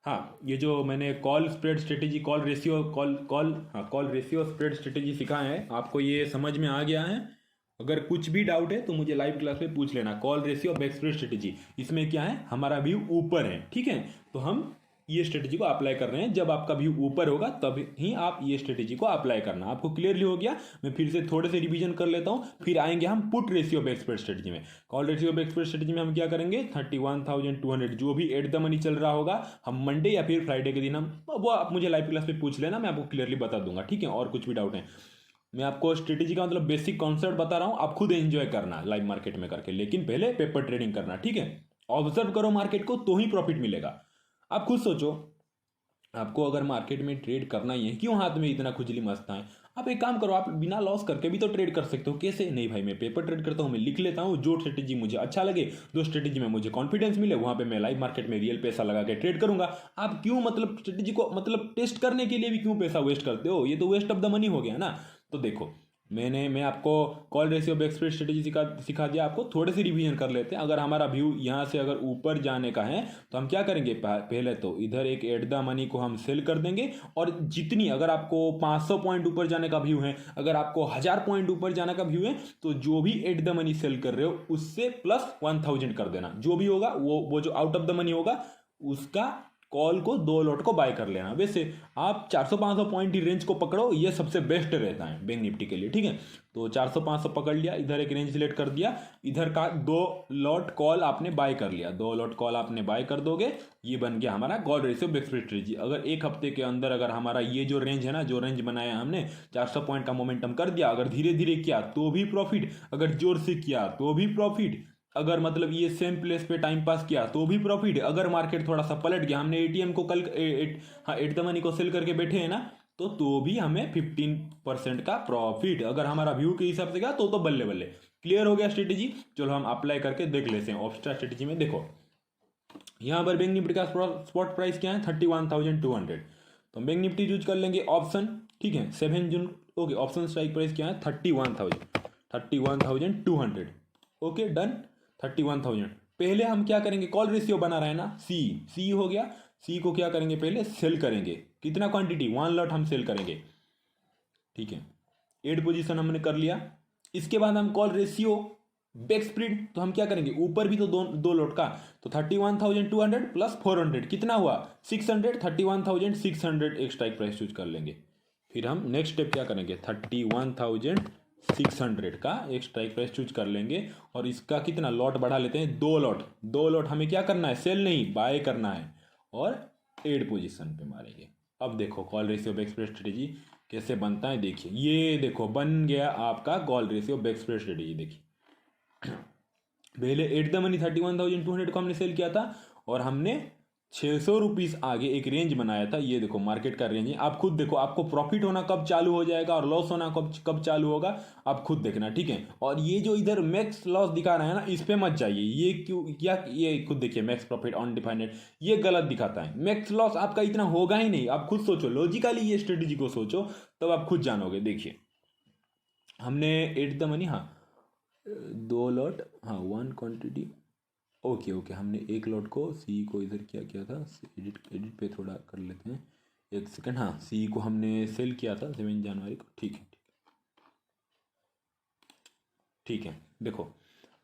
हाँ, ये जो मैंने call spread strategy, call ratio, call ratio spread strategy सिखाया है, आपको ये समझ में आ गया है? अगर कुछ भी डाउट है तो मुझे लाइव क्लास में पूछ लेना। Call ratio back spread strategy, इसमें क्या है, हमारा व्यू ऊपर है, ठीक है, तो हम ये स्ट्रेटेजी को अप्लाई कर रहे हैं। जब आपका व्यू ऊपर होगा तब ही आप ये स्ट्रेटेजी को अप्लाई करना। आपको क्लियरली हो गया? मैं फिर से थोड़े से रिवीजन कर लेता हूँ, फिर आएंगे हम put ratio back spread strategy में। Call ratio back spread strategy में हम क्या करेंगे, 31,200 जो भी एट द मनी चल रहा होगा, हम मंडे या फिर फ्राइडे के दिन हम, वो आप मुझे लाइव क्लास पे पूछ लेना, मैं आपको क्लियरली बता दूंगा, ठीक है। और कुछ भी डाउट है, मैं आपको स्ट्रेटेजी का मतलब बेसिक कॉन्सेप्ट बता रहा हूँ, आप खुद एंजॉय करना लाइव मार्केट में करके, लेकिन पहले पेपर ट्रेडिंग करना, ठीक है। ऑब्जर्व करो मार्केट को तो ही प्रॉफिट मिलेगा। आप खुद सोचो, आपको अगर मार्केट में ट्रेड करना ही है, क्यों हाथ में इतना खुजली मचता है? आप एक काम करो, आप बिना लॉस करके भी तो ट्रेड कर सकते हो। कैसे? नहीं भाई, मैं पेपर ट्रेड करता हूँ, मैं लिख लेता हूँ, जो स्ट्रेटेजी मुझे अच्छा लगे, जो स्ट्रेटेजी में मुझे कॉन्फिडेंस मिले, वहाँ पे मैं लाइव मार्केट में रियल पैसा लगा के ट्रेड करूंगा। आप क्यों मतलब स्ट्रेटेजी को मतलब टेस्ट करने के लिए भी क्यों पैसा वेस्ट करते हो? ये तो वेस्ट ऑफ द मनी हो गया ना। तो देखो, मैं आपको call ratio back spread strategy सिखा दिया, आपको थोड़े से रिवीजन कर लेते हैं। अगर हमारा व्यू यहाँ से अगर ऊपर जाने का है तो हम क्या करेंगे, पहले तो इधर एक एट द मनी को हम सेल कर देंगे, और जितनी, अगर आपको 500 पॉइंट ऊपर जाने का व्यू है, अगर आपको 1000 पॉइंट ऊपर जाने का व्यू है, तो जो भी एट द मनी सेल कर रहे हो उससे प्लस 1000 कर देना। जो भी होगा वो जो आउट ऑफ द मनी होगा उसका कॉल को 2 लॉट को बाय कर लेना। वैसे आप 400-500 पॉइंट की रेंज को पकड़ो, ये सबसे बेस्ट रहता है बैंक निफ्टी के लिए, ठीक है। तो 400-500 पकड़ लिया, इधर एक रेंज सिलेक्ट कर दिया, इधर का 2 लॉट कॉल आपने बाय कर लिया, 2 लॉट कॉल आपने बाय कर दोगे, ये बन गया हमारा call ratio back spread strategy. अगर एक हफ्ते के अंदर अगर हमारा ये जो रेंज है ना, जो रेंज बनाया हमने 400 पॉइंट का मोमेंटम कर दिया, अगर धीरे धीरे किया तो भी प्रॉफिट, अगर जोर से किया तो भी प्रॉफिट, अगर मतलब ये सेम प्लेस पे टाइम पास किया तो भी प्रॉफिट, अगर मार्केट थोड़ा सा पलट गया, हमने एटीएम को कल एट द मनी को सेल करके बैठे हैं ना, तो भी हमें 15% का प्रॉफिट, अगर हमारा व्यू के हिसाब से गया तो बल्ले बल्ले। क्लियर हो गया स्ट्रेटेजी? चलो हम अप्लाई करके देख लेते हैं। ऑप्स्ट्रा स्ट्रेटेजी में देखो, यहाँ पर बैंक निफ्टी का स्पॉट प्राइस क्या है, 31,200, तो बैंक निफ्टी यूज कर लेंगे ऑप्शन, ठीक है, 7 जून। ओके, ऑप्शन स्ट्राइक प्राइस क्या है, 31,200। Okay done, 31,000। पहले हम क्या करेंगे, कॉल रेशियो बना रहे हैं ना, सी हो गया, सी को क्या करेंगे, पहले सेल करेंगे। कितना क्वांटिटी, 1 लॉट हम सेल करेंगे, ठीक है। 8 पोजीशन हमने कर लिया। इसके बाद हम कॉल रेशियो बैक स्प्रेड, तो हम क्या करेंगे, ऊपर भी तो 2 लॉट का, तो 31,200 प्लस 400 कितना हुआ, 600, 31,600 एक स्ट्राइक प्राइस चूज कर लेंगे। फिर हम नेक्स्ट स्टेप क्या करेंगे, 31,600 का एक स्ट्राइक प्राइस चूज कर लेंगे, और इसका कितना लॉट बढ़ा लेते हैं, 2 लॉट हमें क्या करना है, सेल नहीं बाय करना है, और 8 पोजीशन पे मारेंगे। अब देखो call ratio back spread strategy कैसे बनता है, देखिए, ये देखो बन गया आपका call ratio back spread strategy. देखिए पहले एट द मनी 31,200 को हमने सेल किया था, और हमने ₹600 आगे एक रेंज बनाया था, ये देखो मार्केट का रेंज है। आप खुद देखो आपको प्रॉफिट होना कब चालू हो जाएगा और लॉस होना कब कब चालू होगा, आप खुद देखना, ठीक है। और ये जो इधर मैक्स लॉस दिखा रहा है ना, इस पे मत जाइए। ये क्यों क्या, ये खुद देखिए मैक्स प्रॉफिट अनडिफाइंड, ये गलत दिखाता है। मैक्स लॉस आपका इतना होगा ही नहीं, आप खुद सोचो लॉजिकली, ये स्ट्रेटेजी को सोचो तब आप खुद जानोगे। देखिए हमने एट द मनी, हाँ 2 लॉट, हाँ 1 क्वांटिटी, ओके ओके, हमने एक लॉट को सी को इधर क्या किया था, एडिट एडिट पे थोड़ा कर लेते हैं, एक सेकंड। हाँ सी को हमने सेल किया था 7 जनवरी को, ठीक है ठीक है। देखो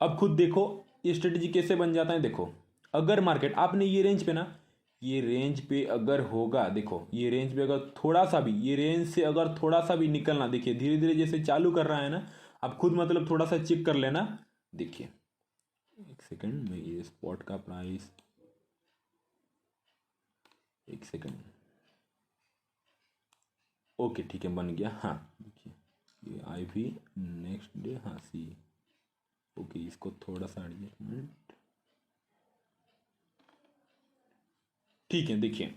अब खुद देखो ये स्ट्रेटजी कैसे बन जाता है। देखो अगर मार्केट आपने ये रेंज पे ना, ये रेंज पे अगर होगा, देखो ये रेंज पे अगर थोड़ा सा भी, ये रेंज से अगर थोड़ा सा भी निकलना, देखिए धीरे धीरे जैसे चालू कर रहा है ना, आप खुद मतलब थोड़ा सा चेक कर लेना। देखिए एक सेकंड में, ये स्पॉट का प्राइस, एक सेकंड, ओके ठीक है बन गया। हाँ देखिए ये आई भी नेक्स्ट डे, हाँ सी, ओके इसको थोड़ा सा एडजस्टमेंट, ठीक है। देखिए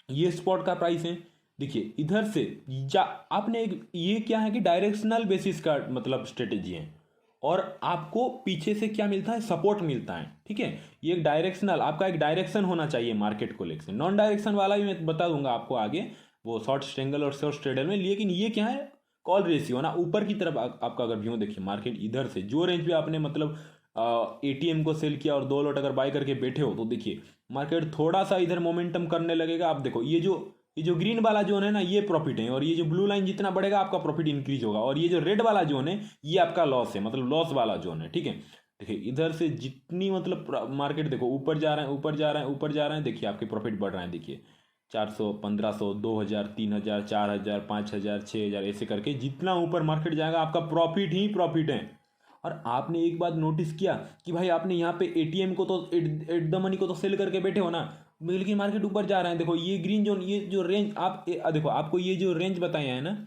ये स्पॉट का प्राइस है, देखिए इधर से जा, आपने एक, ये क्या है कि डायरेक्शनल बेसिस का मतलब स्ट्रेटेजी है, और आपको पीछे से क्या मिलता है, सपोर्ट मिलता है, ठीक है। ये एक डायरेक्शनल, आपका एक डायरेक्शन होना चाहिए मार्केट को लेकर। नॉन डायरेक्शन वाला भी मैं बता दूंगा आपको आगे, वो शॉर्ट स्ट्रेंगल और शॉर्ट स्ट्रेडल में। लेकिन ये क्या है, कॉल रेशियो ना, ऊपर की तरफ आपका अगर व्यू देखिए, मार्केट इधर से जो रेंज पे आपने मतलब एटीएम को सेल किया और 2 लॉट अगर बाय करके बैठे हो, तो देखिए मार्केट थोड़ा सा इधर मोमेंटम करने लगेगा। आप देखो ये जो ग्रीन वाला जोन है ना, ये प्रॉफिट है, और ये जो ब्लू लाइन जितना बढ़ेगा आपका प्रॉफिट इंक्रीज होगा, और ये जो रेड वाला जोन है ये आपका लॉस है, मतलब लॉस वाला जोन है, ठीक है। देखिए इधर से जितनी मतलब मार्केट देखो ऊपर जा रहा है, ऊपर जा रहा है, ऊपर जा रहा है, देखिए आपके प्रॉफिट बढ़ रहे हैं। देखिए 400, 1500, 2000, 3000, 4000, 5000, 6000, ऐसे करके जितना ऊपर मार्केट जाएगा आपका प्रॉफिट ही प्रॉफिट है। और आपने एक बात नोटिस किया कि भाई आपने यहाँ पे एटीएम को तो एट द मनी को तो सेल करके बैठे हो ना, लेकिन मार्केट ऊपर जा रहा है। देखो ये ग्रीन जोन, ये जो रेंज आप देखो आपको ये जो रेंज बताया है ना,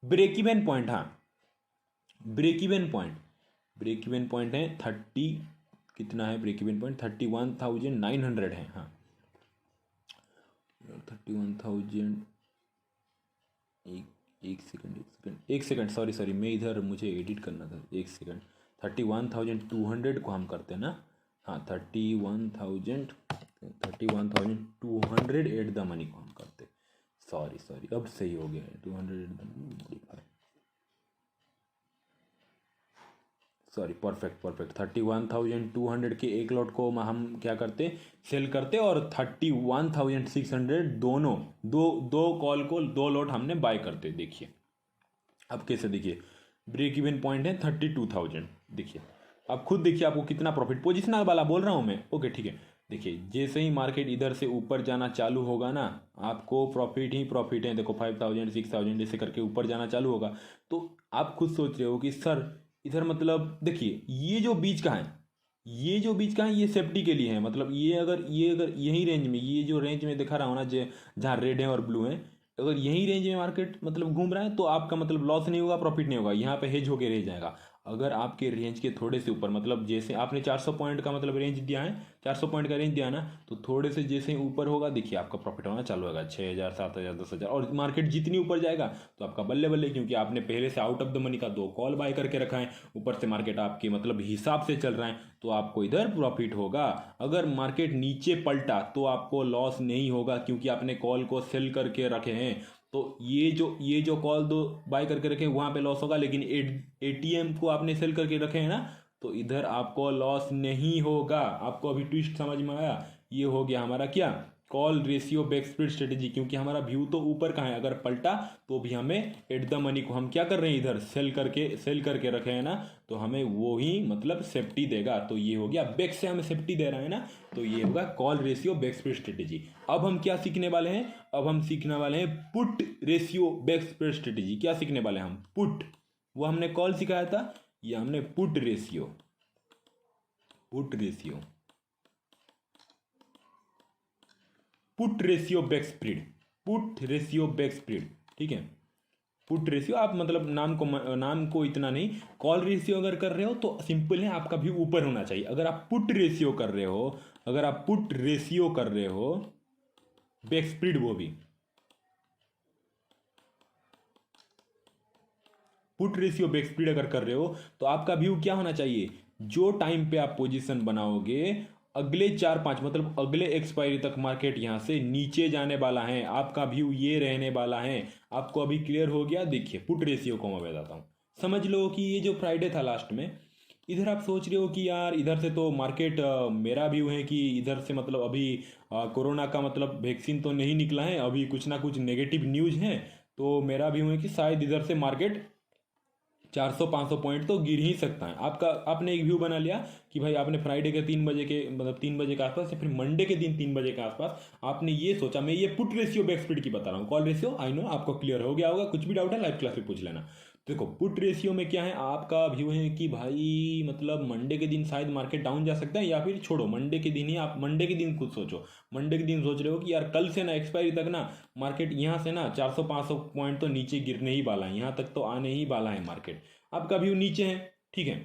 ब्रेक इवन पॉइंट, हाँ break even point, break even point है 30, कितना है ब्रेक इवन पॉइंट, 31,900 है। हाँ 31,000, एक सेकंड, एक सेकंड, एक सेकंड, सॉरी सॉरी, मैं इधर मुझे एडिट करना था, एक सेकंड। 31,200 को हम करते हैं ना, हाँ 31,200 एट द मनी को हम करते, सॉरी सॉरी अब सही हो गया है, 200 at the money modify, sorry perfect perfect. 31,200 के एक लॉट को हम क्या करते, सेल करते, और 31,600 दोनों, दो दो कॉल को 2 लॉट हमने बाय करते। देखिए अब कैसे, देखिए ब्रेक इवन पॉइंट है 32,000, देखिए आप खुद देखिए आपको कितना प्रॉफिट, पोजिशनल वाला बोल रहा हूँ मैं, ओके ठीक है। देखिए जैसे ही मार्केट इधर से ऊपर जाना चालू होगा ना, आपको प्रॉफिट ही प्रॉफिट है। देखो 5,000, 6,000 ऐसे करके ऊपर जाना चालू होगा, तो आप खुद सोच रहे हो कि सर इधर मतलब देखिए ये जो बीच का है, ये जो बीच का है ये सेफ्टी के लिए है, मतलब ये अगर यही रेंज में, ये जो रेंज में दिखा रहा हूँ ना, जहाँ रेड है और ब्लू है, अगर यही रेंज में मार्केट मतलब घूम रहा है तो आपका मतलब लॉस नहीं होगा, प्रॉफिट नहीं होगा, यहाँ पे हेज होके रह जाएगा। अगर आपके रेंज के थोड़े से ऊपर, मतलब जैसे आपने 400 पॉइंट का मतलब रेंज दिया है, 400 पॉइंट का रेंज दिया है ना, तो थोड़े से जैसे ही ऊपर होगा देखिए आपका प्रॉफिट होना चालू होगा, 6,000, 7,000, 10,000, और मार्केट जितनी ऊपर जाएगा तो आपका बल्ले बल्ले, क्योंकि आपने पहले से आउट ऑफ द मनी का 2 कॉल बाय करके रखा है, ऊपर से मार्केट आपके मतलब हिसाब से चल रहा है, तो आपको इधर प्रॉफिट होगा। अगर मार्केट नीचे पलटा तो आपको लॉस नहीं होगा, क्योंकि आपने कॉल को सेल करके रखे हैं। तो ये जो कॉल दो बाय करके रखे वहां पे लॉस होगा, लेकिन एटीएम को आपने सेल करके रखे हैं ना, तो इधर आपको लॉस नहीं होगा। आपको अभी ट्विस्ट समझ में आया, ये हो गया हमारा क्या, call ratio back split strategy, क्योंकि हमारा व्यू तो ऊपर का है, अगर पलटा तो भी हमें एट द मनी को हम क्या कर रहे हैं, इधर सेल करके रखे हैं ना, तो हमें वो ही मतलब सेफ्टी देगा। तो ये हो गया बैक से हमें सेफ्टी दे रहा है ना, तो ये होगा call ratio back split strategy. अब हम क्या सीखने वाले हैं, अब हम सीखने वाले हैं put ratio back split strategy. क्या सीखने वाले हैं हम, पुट, वो हमने कॉल सिखाया था, ये हमने put ratio, put ratio, put ratio back split, put ratio back split, ठीक है। पुट रेशियो आप मतलब नाम को इतना नहीं, कॉल रेशियो अगर कर रहे हो तो सिंपल है, आपका व्यू ऊपर होना चाहिए। अगर आप पुट रेशियो कर रहे हो, अगर आप पुट रेशियो कर रहे हो बैक स्प्लिट, वो भी पुट रेशियो बैक स्प्लिट अगर कर रहे हो तो आपका व्यू क्या होना चाहिए, जो टाइम पे आप पोजीशन बनाओगे अगले 4-5 मतलब अगले एक्सपायरी तक मार्केट यहां से नीचे जाने वाला है, आपका व्यू ये रहने वाला है। आपको अभी क्लियर हो गया। देखिए पुट रेशियो को मैं बताता हूँ। समझ लो कि ये जो फ्राइडे था लास्ट में, इधर आप सोच रहे हो कि यार इधर से तो मार्केट, मेरा व्यू है कि इधर से मतलब अभी कोरोना का मतलब वैक्सीन तो नहीं निकला है, अभी कुछ ना कुछ नेगेटिव न्यूज है, तो मेरा व्यू है कि शायद इधर से मार्केट 400-500 पॉइंट तो गिर ही सकता है। आपका आपने एक व्यू बना लिया कि भाई आपने फ्राइडे के 3 बजे के मतलब 3 बजे के आसपास या फिर मंडे के दिन 3 बजे के आसपास आपने ये सोचा। मैं ये पुट रेशियो बैक स्प्लिट की बता रहा हूँ, कॉल रेशियो आई नो आपको क्लियर हो गया होगा। कुछ भी डाउट है लाइव क्लास में पूछ लेना। देखो पुट रेशियो में क्या है, आपका व्यू है कि भाई मतलब मंडे के दिन शायद मार्केट डाउन जा सकता है, या फिर छोड़ो मंडे के दिन ही, आप मंडे के दिन खुद सोचो। मंडे के दिन सोच रहे हो कि यार कल से ना एक्सपायरी तक ना मार्केट यहाँ से ना 400-500 पॉइंट तो नीचे गिरने ही वाला है, यहाँ तक तो आने ही वाला है मार्केट। आपका व्यू नीचे है, ठीक है।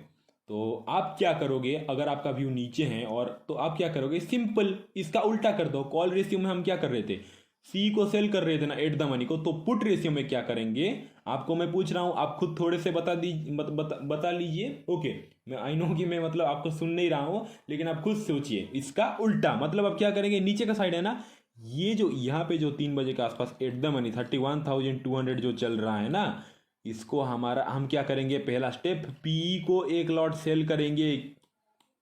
तो आप क्या करोगे, अगर आपका व्यू नीचे है और तो आप क्या करोगे, सिंपल इसका उल्टा कर दो। कॉल रेशियो में हम क्या कर रहे थे, सी को सेल कर रहे थे ना एट द मनी को, तो पुट रेशियो में क्या करेंगे आपको मैं पूछ रहा हूं, आप खुद थोड़े से बता लीजिए। ओके, मैं आई नो कि मैं मतलब आपको सुन नहीं रहा हूं, लेकिन आप खुद सोचिए इसका उल्टा। मतलब आप क्या करेंगे, नीचे का साइड है ना, ये जो यहाँ पे जो 3 बजे के आसपास एट द मनी 31,200 जो चल रहा है ना, इसको हमारा हम क्या करेंगे, पहला स्टेप पी को एक लॉट सेल करेंगे।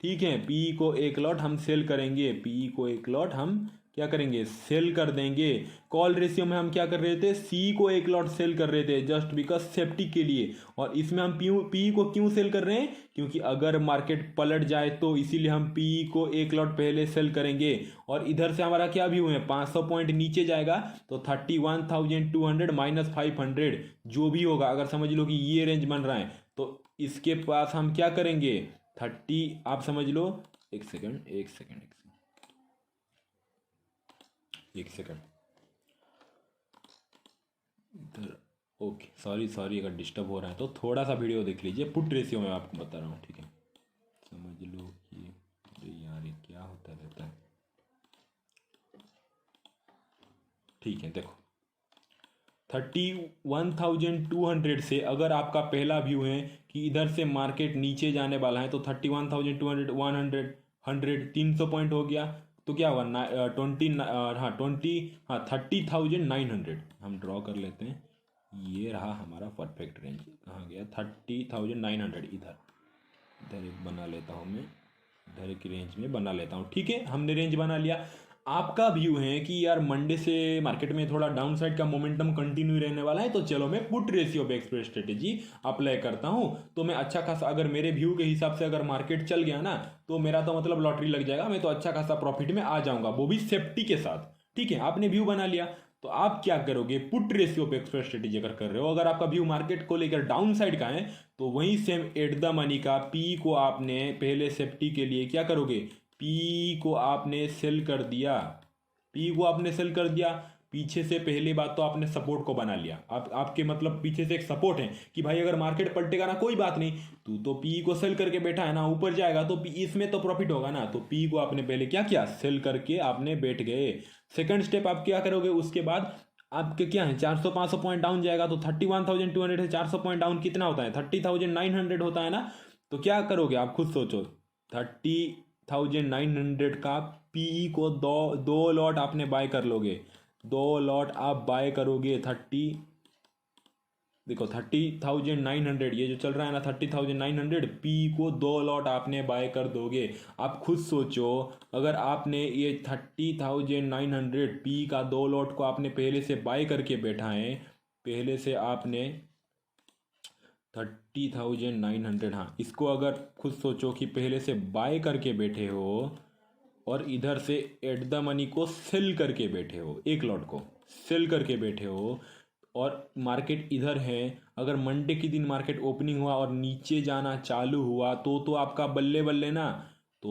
ठीक है, पी को एक लॉट हम सेल करेंगे, पी को एक लॉट हम क्या करेंगे, सेल कर देंगे। कॉल रेशियो में हम क्या कर रहे थे, सी को एक लॉट सेल कर रहे थे जस्ट बिकॉज सेफ्टी के लिए। और इसमें हम पी को क्यों सेल कर रहे हैं, क्योंकि अगर मार्केट पलट जाए तो इसीलिए हम पी को एक लॉट पहले सेल करेंगे। और इधर से हमारा क्या व्यू है, 500 पॉइंट नीचे जाएगा तो 31,200 माइनस 500 जो भी होगा, अगर समझ लो कि ये रेंज बन रहा है तो इसके पास हम क्या करेंगे 30, आप समझ लो। एक सेकंड एक सेकंड एक सेकंड इधर, ओके सॉरी अगर डिस्टर्ब हो रहा है तो थोड़ा सा वीडियो देख लीजिए। पुट रेशियो में आपको बता रहा हूँ, ठीक है। समझ लो कि अरे यार ये क्या होता रहता है। ठीक है, देखो 31,200 से अगर आपका पहला व्यू है कि इधर से मार्केट नीचे जाने वाला है तो 31,200 100 300 पॉइंट हो गया, तो क्या हुआ 30,900 हम ड्रॉ कर लेते हैं। ये रहा हमारा परफेक्ट रेंज, कहाँ गया 30,900, इधर इधर एक बना लेता हूँ मैं, इधर एक रेंज में बना लेता हूँ। ठीक है, हमने रेंज बना लिया। आपका व्यू है कि यार मंडे से मार्केट में थोड़ा डाउन साइड का मोमेंटम कंटिन्यू रहने वाला है, तो चलो मैं पुट रेशियो पे एक्सप्रेस स्ट्रेटेजी अप्लाई करता हूं। तो मैं अच्छा खासा, अगर मेरे व्यू के हिसाब से अगर मार्केट चल गया ना तो मेरा तो मतलब लॉटरी लग जाएगा, मैं तो अच्छा खासा प्रॉफिट में आ जाऊंगा, वो भी सेफ्टी के साथ। ठीक है, आपने व्यू बना लिया तो आप क्या करोगे, पुट रेशियो पे एक्सप्रेस स्ट्रेटेजी अगर कर रहे हो, अगर आपका व्यू मार्केट को लेकर डाउन साइड का है तो वही सेम एट द मनी का पी को आपने पहले सेफ्टी के लिए क्या करोगे, पी को आपने सेल कर दिया, पी को आपने सेल कर दिया। पीछे से पहली बात तो आपने सपोर्ट को बना लिया, आप आपके मतलब पीछे से एक सपोर्ट है कि भाई अगर मार्केट पलटेगा ना कोई बात नहीं, तू तो पी को सेल करके बैठा है ना, ऊपर जाएगा तो पी इसमें तो प्रॉफिट होगा ना, तो पी को आपने पहले क्या किया, सेल करके आपने बैठ गए। सेकंड स्टेप आप क्या करोगे, उसके बाद आपके क्या है 400-500 पॉइंट डाउन जाएगा तो 31,200 से 400 पॉइंट डाउन कितना होता है, 30,900 होता है ना। तो क्या करोगे आप खुद सोचो, 30,900 का पीई को दो लॉट आपने बाय कर लोगे, 2 लॉट आप बाय करोगे। 30,900 ये जो चल रहा है ना 30,900 पी को 2 लॉट आपने बाय कर दोगे। आप खुद सोचो, अगर आपने ये 30,900 पी का 2 लॉट को आपने पहले से बाय करके बैठा है, पहले से आपने 30,900, हाँ इसको अगर खुद सोचो कि पहले से बाय करके बैठे हो और इधर से एट द मनी को सेल करके बैठे हो, एक लॉट को सेल करके बैठे हो और मार्केट इधर है, अगर मंडे के दिन मार्केट ओपनिंग हुआ और नीचे जाना चालू हुआ तो आपका बल्ले बल्ले ना,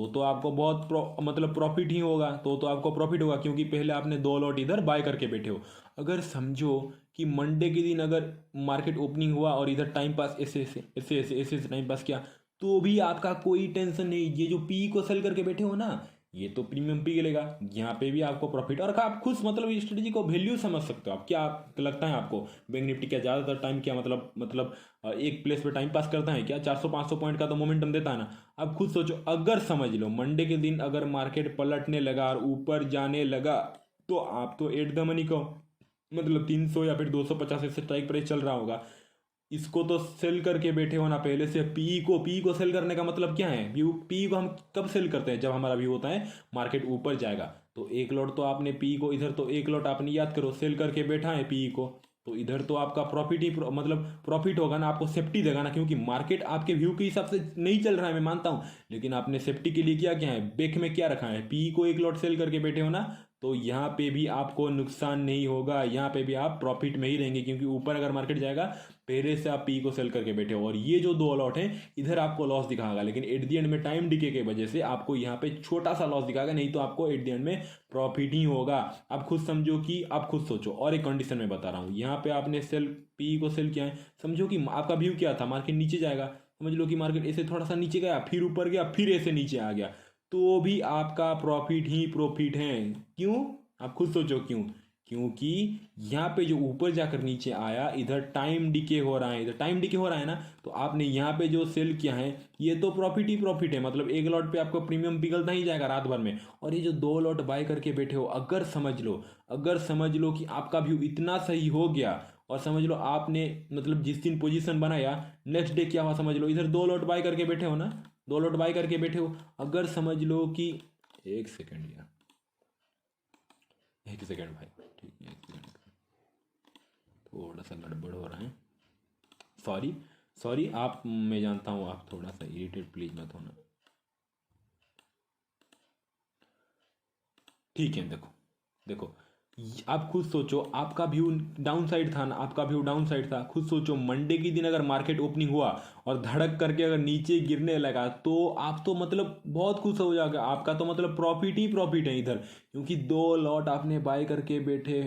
तो आपको बहुत मतलब प्रॉफिट ही होगा, तो आपको प्रॉफिट होगा, क्योंकि पहले आपने 2 लॉट इधर बाय करके बैठे हो। अगर समझो कि मंडे के दिन अगर मार्केट ओपनिंग हुआ और इधर टाइम पास ऐसे ऐसे ऐसे ऐसे ऐसे ऐसे टाइम पास किया, तो भी आपका कोई टेंशन नहीं। ये जो पी को सेल करके बैठे हो ना, ये तो प्रीमियम पी लेगा, यहाँ पे भी आपको प्रॉफिट। और आप खुद मतलब इस स्ट्रेटेजी को वैल्यू समझ सकते हो। आप क्या लगता है आपको, बैंक निफ्टी क्या ज़्यादातर टाइम क्या मतलब एक प्लेस पे टाइम पास करता है क्या? 400-500 पॉइंट का तो मोमेंटम देता है ना। आप खुद सोचो, अगर समझ लो मंडे के दिन अगर मार्केट पलटने लगा और ऊपर जाने लगा, तो आप तो एट द मनी को मतलब 300 या फिर 250 ऐसे स्ट्राइक प्राइस चल रहा होगा, इसको तो सेल करके बैठे हो ना पहले से। पी को सेल करने का मतलब क्या है? व्यू पी को हम कब सेल करते हैं? जब हमारा व्यू होता है मार्केट ऊपर जाएगा। तो एक लॉट तो आपने पी को इधर, तो एक लॉट आपने याद करो सेल करके बैठा है पी को, तो इधर तो आपका प्रॉफिट ही मतलब प्रॉफिट होगा ना, आपको सेफ्टी देगा ना, क्योंकि मार्केट आपके व्यू के हिसाब से नहीं चल रहा है, मैं मानता हूँ, लेकिन आपने सेफ्टी के लिए क्या क्या है, बैक में क्या रखा है, पी को एक लॉट सेल करके बैठे हो ना, तो यहाँ पे भी आपको नुकसान नहीं होगा, यहाँ पे भी आप प्रॉफिट में ही रहेंगे, क्योंकि ऊपर अगर मार्केट जाएगा पहले से आप पी को सेल करके बैठे हो। और ये जो 2 लॉट हैं इधर आपको लॉस दिखाएगा, लेकिन एट दी एंड में टाइम डिके की वजह से आपको यहाँ पे छोटा सा लॉस दिखाएगा, नहीं तो आपको एट दी एंड में प्रॉफिट ही होगा। आप खुद समझो कि आप खुद सोचो, और एक कंडीशन में बता रहा हूँ, यहाँ पे आपने सेल पी को सेल किया है, समझो कि आपका व्यू क्या था, मार्केट नीचे जाएगा, समझ लो कि मार्केट ऐसे थोड़ा सा नीचे गया, फिर ऊपर गया, फिर ऐसे नीचे आ गया, तो भी आपका प्रॉफिट ही प्रॉफिट है। क्यों? आप खुद सोचो क्यों? क्योंकि यहाँ पे जो ऊपर जाकर नीचे आया, इधर टाइम डिके हो रहा है, इधर टाइम डिके हो रहा है ना, तो आपने यहाँ पे जो सेल किया है ये तो प्रॉफिट ही प्रॉफिट है, मतलब एक लॉट पे आपको प्रीमियम पिघलता ही जाएगा रात भर में। और ये जो 2 लॉट बाय करके बैठे हो, अगर समझ लो कि आपका व्यू इतना सही हो गया, और समझ लो आपने मतलब जिस दिन पोजीशन बनाया नेक्स्ट डे क्या हुआ, समझ लो इधर 2 लॉट बाय करके बैठे हो ना, 2 लॉट बाय करके बैठे हो, अगर समझ लो कि एक सेकेंड यार, एक सेकेंड भाई, ठीक है, एक सेकेंड, थोड़ा सा गड़बड़ हो रहा है, सॉरी सॉरी। आप, मैं जानता हूँ आप थोड़ा सा इरिटेट, प्लीज मत होना। ठीक है, देखो देखो, आप खुद सोचो, आपका व्यू डाउन साइड था ना, आपका व्यू डाउन साइड था, खुद सोचो मंडे के दिन अगर मार्केट ओपनिंग हुआ और धड़क करके अगर नीचे गिरने लगा, तो आप तो मतलब बहुत खुश हो जाएगा, आपका तो मतलब प्रॉफिट ही प्रॉफिट है इधर, क्योंकि 2 लॉट आपने बाय करके बैठे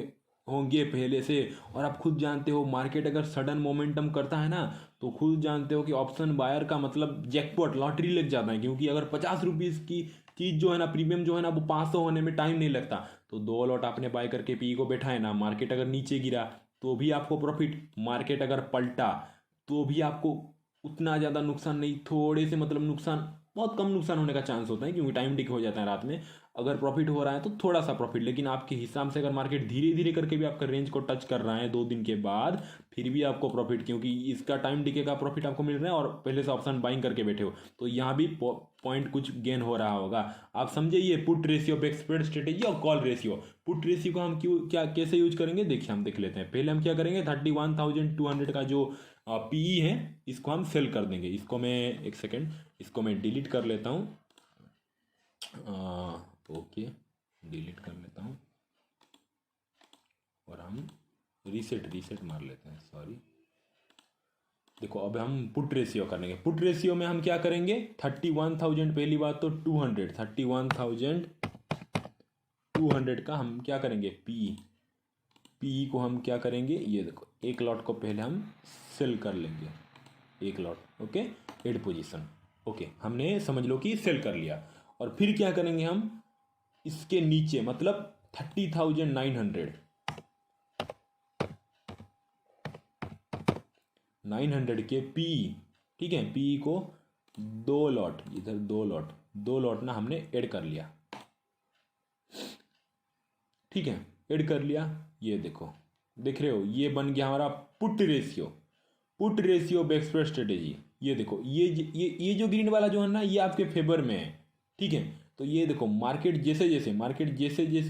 होंगे पहले से। और आप खुद जानते हो मार्केट अगर सडन मोमेंटम करता है ना, तो खुद जानते हो कि ऑप्शन बायर का मतलब जैकपॉट, लॉटरी लग जाता है, क्योंकि अगर 50 रुपीज़ की चीज़ जो है ना, प्रीमियम जो है ना, वो 500 होने में टाइम नहीं लगता। तो 2 लॉट आपने बाय करके पी को बैठा है ना, मार्केट अगर नीचे गिरा तो भी आपको प्रॉफिट, मार्केट अगर पलटा तो भी आपको उतना ज़्यादा नुकसान नहीं, थोड़े से मतलब नुकसान, बहुत कम नुकसान होने का चांस होता है, क्योंकि टाइम डिक हो जाता है रात में। अगर प्रॉफिट हो रहा है तो थोड़ा सा प्रॉफिट, लेकिन आपके हिसाब से अगर मार्केट धीरे धीरे करके भी आपका रेंज को टच कर रहा है 2 दिन के बाद, फिर भी आपको प्रॉफिट, क्योंकि इसका टाइम डिके का प्रॉफिट आपको मिल रहा है और पहले से ऑप्शन बाइंग करके बैठे हो, तो यहाँ भी पॉइंट कुछ गेन हो रहा होगा। आप समझे, ये पुट रेशियो पे एक्सपर्ट स्ट्रेटेजी और कॉल रेशियो। पुट रेशियो को हम क्यों क्या कैसे यूज करेंगे, देखिए हम देख लेते हैं। पहले हम क्या करेंगे, 31,200 का जो पीई है इसको हम सेल कर देंगे। इसको मैं, एक सेकेंड, इसको मैं डिलीट कर लेता हूँ, ओके डिलीट कर लेता हूँ, और हम रीसेट मार लेते हैं, सॉरी। देखो अब हम पुट रेशियो करेंगे। पुट रेशियो में हम क्या करेंगे, 31,000, पहली बात तो 200, 31,200 का हम क्या करेंगे, पी को हम क्या करेंगे, ये देखो एक लॉट को पहले हम सेल कर लेंगे, एक lot, okay, add position, okay, हमने समझ लो कि सेल कर लिया। और फिर क्या करेंगे हम, इसके नीचे मतलब 30,900 के पी, ठीक है, पी को 2 लॉट, इधर 2 लॉट ना हमने ऐड कर लिया, ठीक है, ऐड कर लिया। ये देखो, देख रहे हो, ये बन गया हमारा put ratio, put ratio backspread strategy. ये देखो, ये जो ग्रीन वाला जो है ना, ये आपके फेवर में है, ठीक है। तो ये देखो, मार्केट जैसे जैसे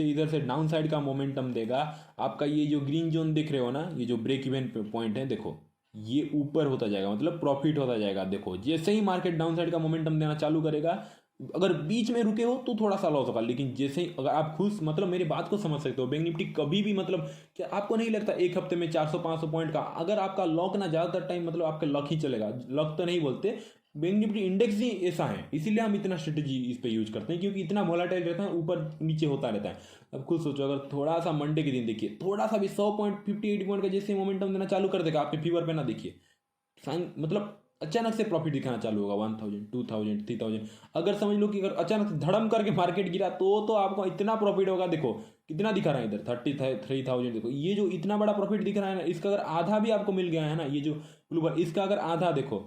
इधर से डाउन साइड का मोमेंटम देगा, आपका ये जो ग्रीन जोन देख रहे हो ना, ये जो ब्रेक इवन पॉइंट है, देखो ये ऊपर होता जाएगा, मतलब प्रॉफिट होता जाएगा। देखो जैसे ही मार्केट डाउन साइड का मोमेंटम देना चालू करेगा, अगर बीच में रुके हो तो थोड़ा सा लॉस होगा, लेकिन जैसे ही अगर आप खुद मतलब मेरी बात को समझ सकते हो, बैंक निफ्टी कभी भी मतलब क्या आपको नहीं लगता एक हफ्ते में 400-500 पॉइंट का, अगर आपका लॉक ना ज़्यादातर टाइम मतलब आपका लक ही चलेगा, लक तो नहीं बोलते, बैंक निफ्टी इंडेक्स ही ऐसा है, इसीलिए हम इतना स्ट्रेटेजी इस पे यूज करते हैं, क्योंकि इतना वोलाटाइल रहता है, ऊपर नीचे होता रहता है। अब खुद सोचो, अगर थोड़ा सा मंडे के दिन देखिए, थोड़ा सा भी 100 पॉइंट 58 पॉइंट का जैसे मोमेंटम देना चालू कर देगा, आपके फीवर पे ना देखिए साइन, मतलब अचानक से प्रॉफिट दिखाना चालू होगा 1000 2000 3000। अगर समझ लो कि अगर अचानक से धड़म करके मार्केट गिरा तो आपको इतना प्रॉफिट होगा। देखो कितना दिखा रहा है इधर 33,000। देखो ये जो इतना बड़ा प्रॉफिट दिख रहा है ना, इसका अगर आधा भी आपको मिल गया है ना, ये जो ब्लूबर, इसका अगर आधा देखो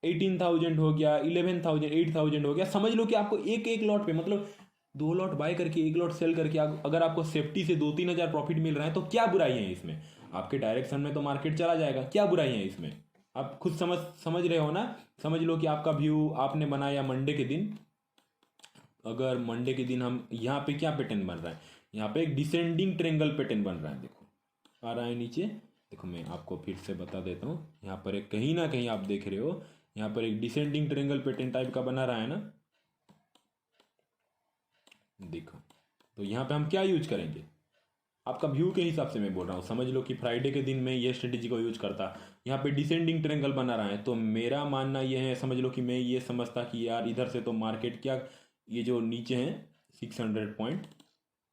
18,000 हो गया, 11,000 8,000 हो गया, समझ लो कि आपको एक एक लॉट पे, मतलब 2 लॉट बाय करके 1 लॉट सेल करके अगर आपको सेफ्टी से 2-3 हज़ार प्रॉफिट मिल रहा है तो क्या बुराई है इसमें? आपके डायरेक्शन में तो मार्केट चला जाएगा, क्या बुराई है इसमें? आप खुद समझ रहे हो ना। समझ लो कि आपका व्यू आपने बनाया मंडे के दिन। अगर मंडे के दिन हम यहाँ पे क्या पैटर्न बन रहा है, यहाँ पे एक डिसेंडिंग ट्रेंगल पैटर्न बन रहा है। देखो आ रहा है नीचे, देखो मैं आपको फिर से बता देता हूँ। यहाँ पर एक कहीं ना कहीं आप देख रहे हो, यहाँ पर एक डिसेंडिंग ट्रेंगल पैटर्न टाइप का बना रहा है ना। देखो तो यहाँ पे हम क्या यूज करेंगे, आपका व्यू के हिसाब से मैं बोल रहा हूँ। समझ लो कि फ्राइडे के दिन मैं ये स्ट्रेटेजी को यूज करता, यहाँ पे डिसेंडिंग ट्रेंगल बना रहा है, तो मेरा मानना ये है, समझ लो कि मैं ये समझता कि यार इधर से तो मार्केट क्या, ये जो नीचे है 600 पॉइंट,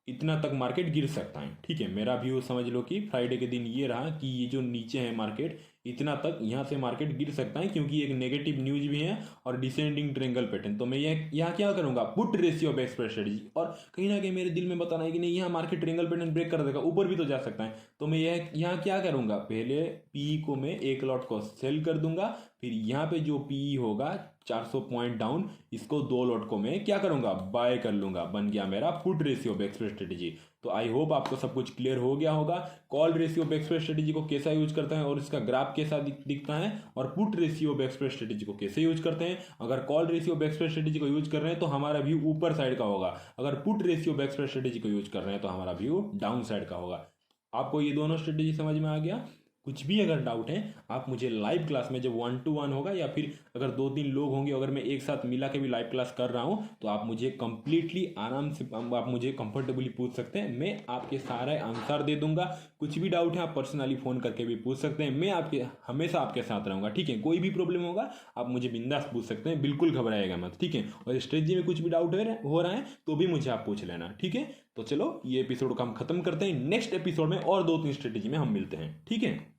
इतना तक मार्केट गिर सकता है। ठीक है, मेरा व्यू समझ लो कि फ्राइडे के दिन ये रहा कि ये जो नीचे है मार्केट, इतना तक यहाँ से मार्केट गिर सकता है, क्योंकि एक नेगेटिव न्यूज भी है और डिसेंडिंग ट्रेंगल पैटर्न। तो मैं ये यहाँ क्या करूँगा, put ratio of express strategy. और कहीं ना कहीं मेरे दिल में बताना है कि नहीं, यहाँ मार्केट ट्रेंगल पैटर्न ब्रेक कर देगा, ऊपर भी तो जा सकता है। तो मैं यह यहाँ क्या करूँगा, पहले पी को मैं 1 लॉट को सेल कर दूंगा, फिर यहाँ पे जो पी होगा 400 पॉइंट डाउन, इसको 2 लॉट को मैं क्या करूँगा, बाय कर लूँगा। बन गया मेरा put ratio of express strategy. तो आई होप आपको सब कुछ क्लियर हो गया होगा। Call ratio of express strategy को कैसा यूज करते हैं और इसका ग्राफ कैसा दिखता है, और put ratio of express strategy को कैसे यूज करते हैं। अगर call ratio of express strategy को यूज कर रहे हैं तो हमारा व्यू ऊपर साइड का होगा, अगर put ratio of express strategy को यूज कर रहे हैं तो हमारा व्यू डाउन साइड का होगा। आपको ये दोनों स्ट्रेटजी समझ में आ गया? कुछ भी अगर डाउट है आप मुझे लाइव क्लास में, जब 1-to-1 होगा या फिर अगर 2-3 लोग होंगे, अगर मैं एक साथ मिला के भी लाइव क्लास कर रहा हूँ, तो आप मुझे कंप्लीटली आराम से आप मुझे कंफर्टेबली पूछ सकते हैं, मैं आपके सारे आंसर दे दूंगा। कुछ भी डाउट है आप पर्सनली फ़ोन करके भी पूछ सकते हैं, मैं आपके हमेशा आपके साथ रहूँगा। ठीक है, कोई भी प्रॉब्लम होगा आप मुझे बिंदास पूछ सकते हैं, बिल्कुल घबराएगा मत। ठीक है, और स्ट्रेटजी में कुछ भी डाउट हो रहा है तो भी मुझे आप पूछ लेना। ठीक है, तो चलो ये एपिसोड का हम खत्म करते हैं, नेक्स्ट एपिसोड में और 2-3 स्ट्रेटजी में हम मिलते हैं। ठीक है।